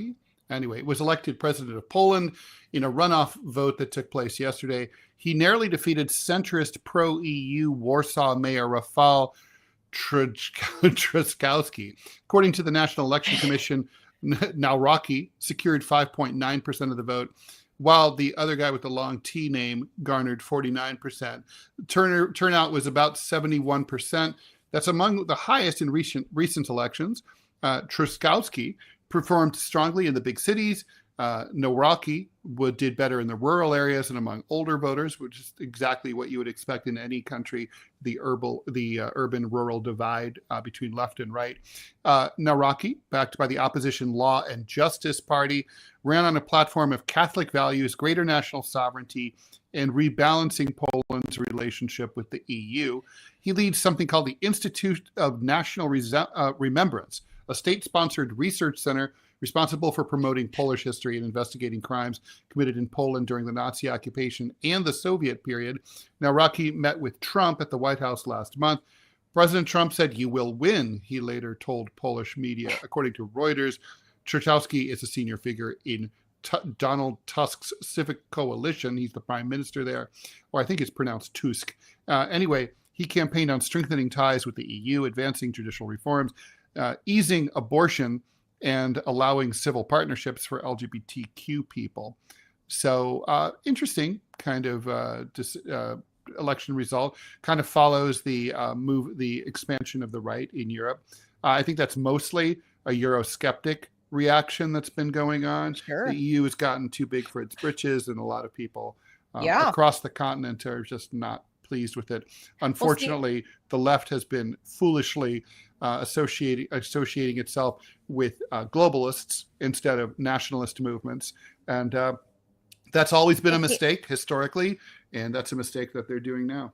B: Anyway, was elected president of Poland in a runoff vote that took place yesterday. He narrowly defeated centrist pro-EU Warsaw Mayor Rafał Trzaskowski. According to the National Election Commission, Nawrocki secured 5.9% of the vote, while the other guy with the long T name garnered 49%. Turnout was about 71%. That's among the highest in recent elections. Trzaskowski performed strongly in the big cities. Nawrocki did better in the rural areas and among older voters, which is exactly what you would expect in any country, the urban-rural divide between left and right. Nawrocki, backed by the opposition Law and Justice Party, ran on a platform of Catholic values, greater national sovereignty, and rebalancing Poland's relationship with the EU. He leads something called the Institute of National Remembrance, a state-sponsored research center responsible for promoting Polish history and investigating crimes committed in Poland during the Nazi occupation and the Soviet period. Nawrocki met with Trump at the White House last month. President Trump said, "You will win," he later told Polish media. According to Reuters, Trzaskowski is a senior figure in Donald Tusk's Civic Coalition. He's the prime minister there, or I think it's pronounced Tusk. Anyway, he campaigned on strengthening ties with the EU, advancing judicial reforms, easing abortion, and allowing civil partnerships for LGBTQ people. So interesting kind of election result. Kind of follows the expansion of the right in Europe. I think that's mostly a Eurosceptic reaction that's been going on.
A: Sure.
B: The EU has gotten too big for its britches, and a lot of people across the continent are just not pleased with it. Unfortunately, the left has been foolishly associating itself with globalists instead of nationalist movements. And that's always been a mistake historically, and that's a mistake that they're doing now.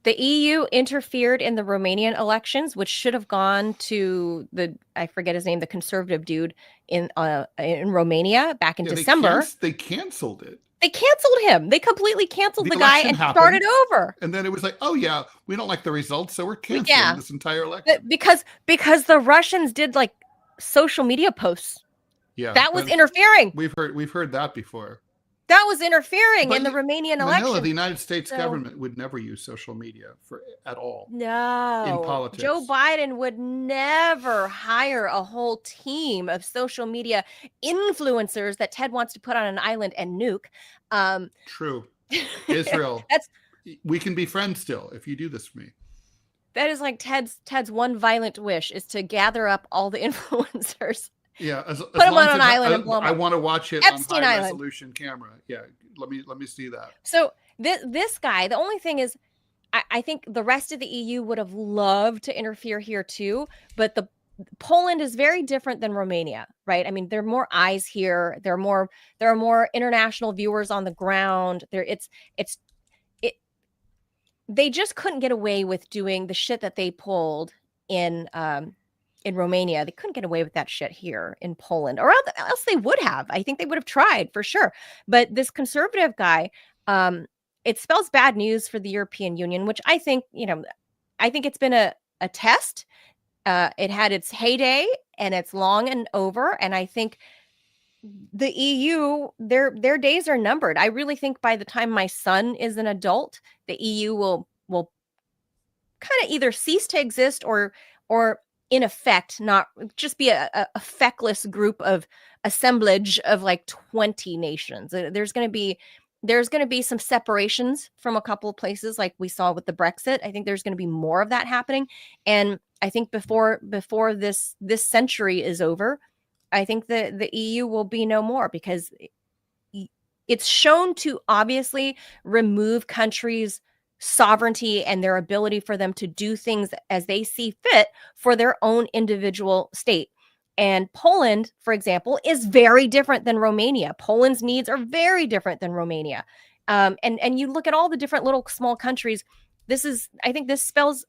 A: The EU interfered in the Romanian elections, which should have gone to I forget his name, the conservative dude in Romania back in December.
B: They canceled it.
A: They canceled him. They completely canceled the guy and started over.
B: And then it was like, oh yeah, we don't like the results, so we're canceling this entire election.
A: Because the Russians did like social media posts
B: Yeah,
A: That was interfering.
B: We've heard that before.
A: That was interfering
B: But
A: in the Romanian
B: Manila,
A: election.
B: the United States
A: So-
B: government would never use social media at all.
A: No.
B: In politics.
A: Joe Biden would never hire a whole team of social media influencers that Ted wants to put on an island and nuke.
B: True. Israel. We can be friends still if you do this for me.
A: That is like Ted's one violent wish is to gather up all the influencers.
B: Yeah,
A: put them on an island and blow them
B: I
A: up.
B: want to watch it
A: Epstein
B: on high
A: Island.
B: resolution camera. Yeah, let me see that.
A: So this guy, the only thing is, I think the rest of the EU would have loved to interfere here too, but Poland is very different than Romania, right? I mean, there are more eyes here. There are more international viewers on the ground. They just couldn't get away with doing the shit that they pulled in Romania. They couldn't get away with that shit here in Poland, or else they would have. I think they would have tried for sure. But this conservative guy, it spells bad news for the European Union, which I think it's been a test. It had its heyday and it's long and over. And I think the EU, their days are numbered. I really think by the time my son is an adult, the EU will kind of either cease to exist or in effect not just be a feckless group of assemblage of like 20 nations. There's going to be some separations from a couple of places like we saw with the Brexit. I think there's going to be more of that happening. And I think before this century is over, I think the EU will be no more, because it's shown to obviously remove countries' sovereignty and their ability for them to do things as they see fit for their own individual state. And Poland, for example, is very different than Romania. Poland's needs are very different than Romania. And you look at all the different little small countries. I think this spells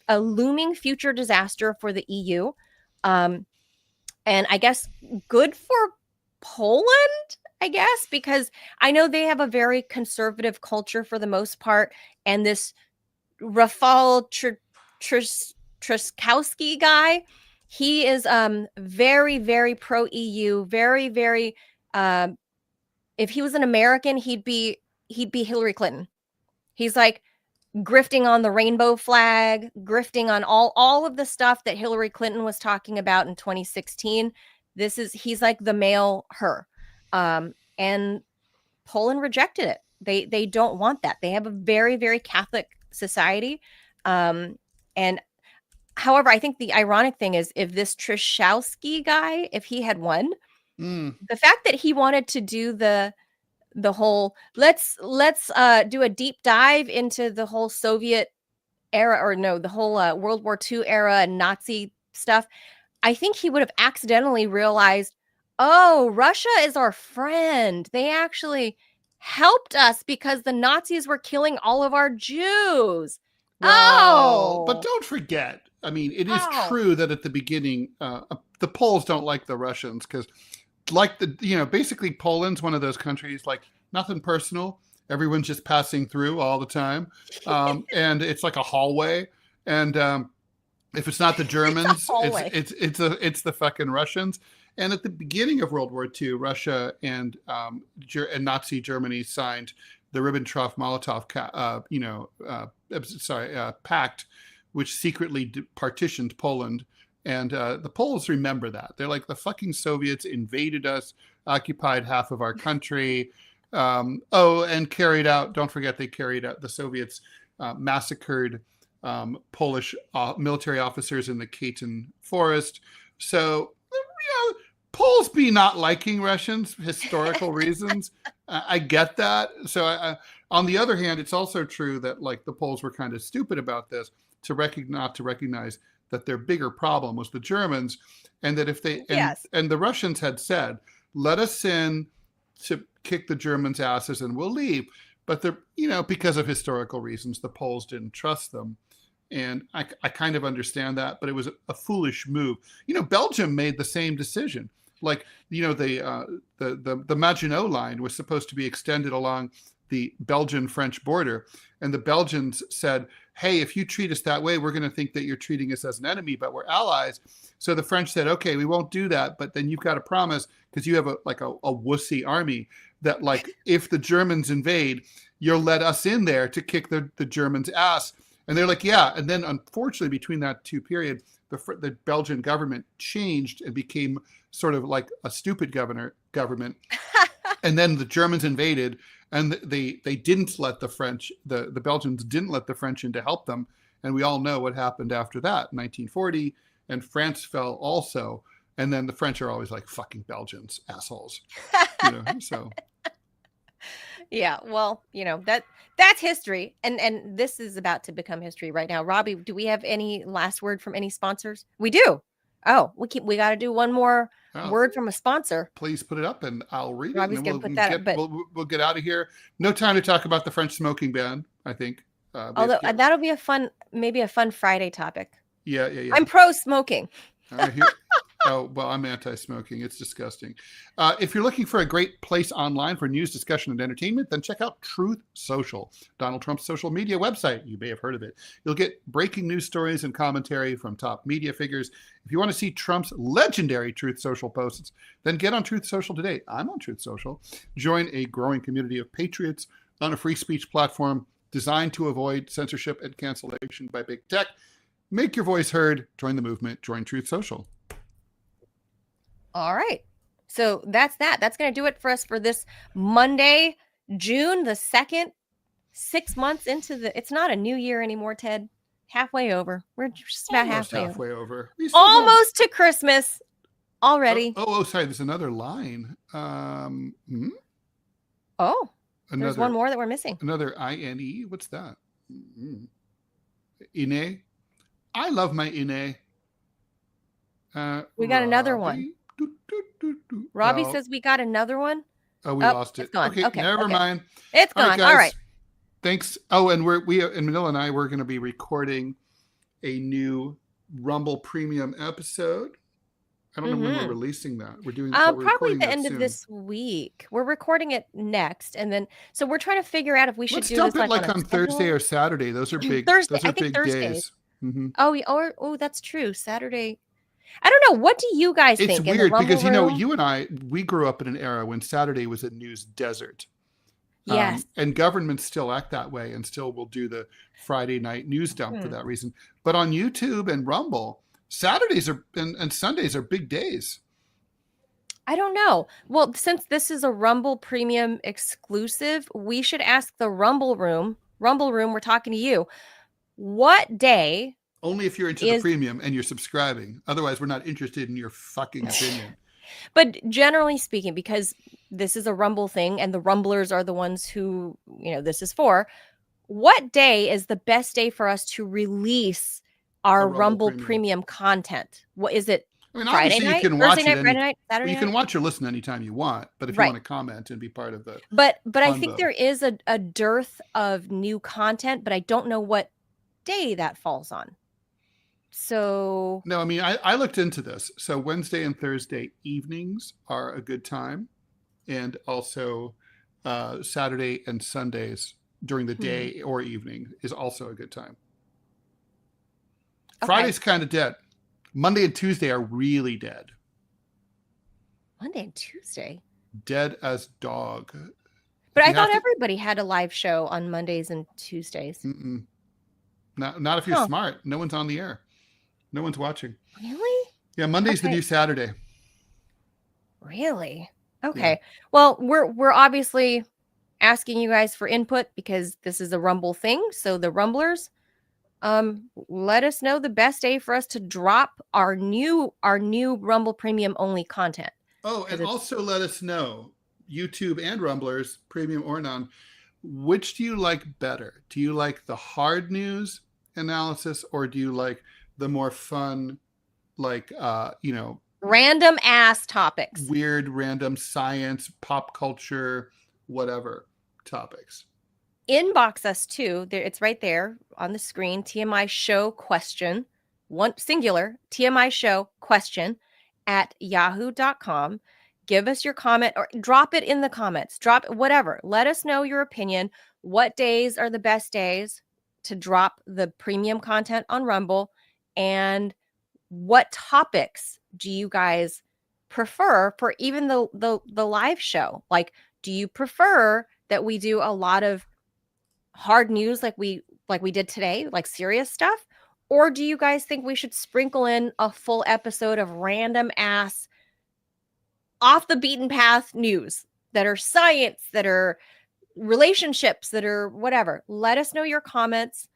A: a looming future disaster for the EU. And I guess good for Poland, I guess, because I know they have a very conservative culture for the most part. And this Rafał Trzaskowski guy, he is very, very pro-EU, very, very, if he was an American, he'd be Hillary Clinton. He's like grifting on the rainbow flag, grifting on all of the stuff that Hillary Clinton was talking about in 2016. He's like the male her. And Poland rejected it. They don't want that. They have a very, very Catholic society. And however, I think the ironic thing is, if this Trzaskowski guy, if he had won, the fact that he wanted to do the whole let's do a deep dive into the whole Soviet era, or no, the whole World War II era and Nazi stuff, I think he would have accidentally realized, oh, Russia is our friend. They actually helped us because the Nazis were killing all of our Jews.
B: Well, but don't forget, I mean, it is true that at the beginning, the Poles don't like the Russians because, like basically Poland's one of those countries, like nothing personal. Everyone's just passing through all the time. And it's like a hallway. And if it's not the Germans, it's the fucking Russians. And at the beginning of World War II, Russia and Nazi Germany signed the Ribbentrop-Molotov pact, which secretly partitioned Poland. And the Poles remember that. They're like, the fucking Soviets invaded us, occupied half of our country. And carried out, don't forget, they carried out, the Soviets massacred Polish military officers in the Katyn forest. So, Poles be not liking Russians, historical reasons. I get that. So on the other hand, it's also true that like the Poles were kind of stupid about this, not to recognize that their bigger problem was the Germans, and that if they and the Russians had said, let us in to kick the Germans' asses and we'll leave. But because of historical reasons, the Poles didn't trust them. And I kind of understand that, but it was a foolish move. Belgium made the same decision. Like, the Maginot Line was supposed to be extended along the Belgian-French border. And the Belgians said, hey, if you treat us that way, we're going to think that you're treating us as an enemy, but we're allies. So the French said, okay, we won't do that, but then you've got to promise, because you have a wussy army, that like if the Germans invade, you'll let us in there to kick the Germans' ass. And they're like, yeah. And then unfortunately, between that two period, the Belgian government changed and became sort of like a stupid government. And then the Germans invaded, and they didn't let the French, the Belgians didn't let the French in to help them. And we all know what happened after that, 1940, and France fell also. And then the French are always like, fucking Belgians, assholes. So.
A: Yeah, well, that's history, and this is about to become history right now. Robbie, do we have any last word from any sponsors? We do. Oh, we got to do one more word from a sponsor.
B: Please put it up, and I'll read
A: Robbie's
B: it.
A: Gonna put that up, but
B: we'll get out of here. No time to talk about the French smoking ban, I think.
A: Although that'll be maybe a fun Friday topic.
B: Yeah.
A: I'm pro smoking.
B: Oh, well, I'm anti-smoking. It's disgusting. If you're looking for a great place online for news, discussion, and entertainment, then check out Truth Social, Donald Trump's social media website. You may have heard of it. You'll get breaking news stories and commentary from top media figures. If you want to see Trump's legendary Truth Social posts, then get on Truth Social today. I'm on Truth Social. Join a growing community of patriots on a free speech platform designed to avoid censorship and cancellation by big tech. Make your voice heard. Join the movement. Join Truth Social.
A: All right. So that's that. That's going to do it for us for this Monday, June the 2nd, 6 months into it's not a new year anymore, Ted. Halfway over. We're just about halfway over. Almost to Christmas already.
B: Sorry. There's another line.
A: There's one more that we're missing.
B: Another INE. What's that? Ine. I love my Ine.
A: We got another one. Robbie says we got another one.
B: Oh, we lost it.
A: It's gone. Okay,
B: never mind.
A: It's gone. All right.
B: Thanks. Oh, and Manila and I, we're going to be recording a new Rumble Premium episode. I don't know when we're releasing that. We're doing
A: probably the end of this week. We're recording it next, and then so we're trying to figure out if we should do this
B: like on Thursday or Saturday. Those are big.
A: Thursday.
B: Those are
A: I think
B: big
A: Thursdays.
B: days. Mm-hmm.
A: Oh, that's true. Saturday. I don't know. What do you guys think?
B: It's weird because you and I, we grew up in an era when Saturday was a news desert.
A: Yes.
B: And governments still act that way and still will do the Friday night news dump for that reason. But on YouTube and Rumble, Saturdays and Sundays are big days.
A: I don't know. Well, since this is a Rumble Premium exclusive, we should ask the Rumble Room, we're talking to you. What day?
B: Only if you're into the premium and you're subscribing. Otherwise, we're not interested in your fucking opinion.
A: But generally speaking, because this is a Rumble thing and the Rumblers are the ones who, this is for, what day is the best day for us to release our Rumble Premium content? What is it? Friday night, Thursday night, Friday night, Saturday night?
B: You can watch or listen anytime you want, but if you want to comment and be part of the
A: But I think there is a dearth of new content, but I don't know what day that falls on. So
B: no, I mean, I looked into this. So Wednesday and Thursday evenings are a good time. And also Saturday and Sundays during the day or evening is also a good time. Okay. Friday's kind of dead. Monday and Tuesday are really dead.
A: Monday and Tuesday?
B: Dead as dog.
A: But I thought everybody had a live show on Mondays and Tuesdays.
B: Mm-mm. Not if you're smart. No one's on the air. No one's watching.
A: Really?
B: Yeah, Monday's the new Saturday.
A: Really? Okay. Yeah. Well, we're obviously asking you guys for input because this is a Rumble thing. So the Rumblers, let us know the best day for us to drop our new Rumble Premium only content.
B: Oh, and also let us know, YouTube and Rumblers, premium or non, which do you like better? Do you like the hard news analysis, or do you like the more fun, like
A: random ass topics,
B: weird random science, pop culture, whatever topics?
A: Inbox us too. It's right there on the screen. TMI Show question, one singular, TMI Show question at yahoo.com. give us your comment or drop it in the comments. Drop whatever. Let us know your opinion. What days are the best days to drop the premium content on Rumble? And what topics do you guys prefer for even the live show? Like, do you prefer that we do a lot of hard news like we did today, like serious stuff? Or do you guys think we should sprinkle in a full episode of random ass off the beaten path news that are science, that are relationships, that are whatever? Let us know your comments,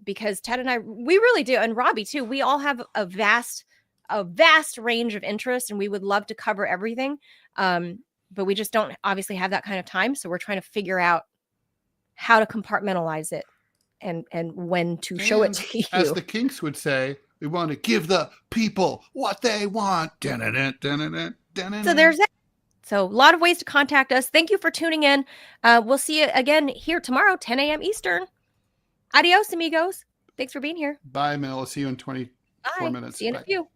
A: because Ted and I, we really do, and Robbie too, we all have a vast range of interests, and we would love to cover everything, but we just don't obviously have that kind of time. So we're trying to figure out how to compartmentalize it and when to show it to you.
B: As the Kinks would say, we want to give the people what they want. So
A: there's that. So a lot of ways to contact us. Thank you for tuning in. We'll see you again here tomorrow, 10 a.m. Eastern. Adios, amigos. Thanks for being here.
B: Bye, Mel. I'll see you in 24 minutes.
A: See you in a few.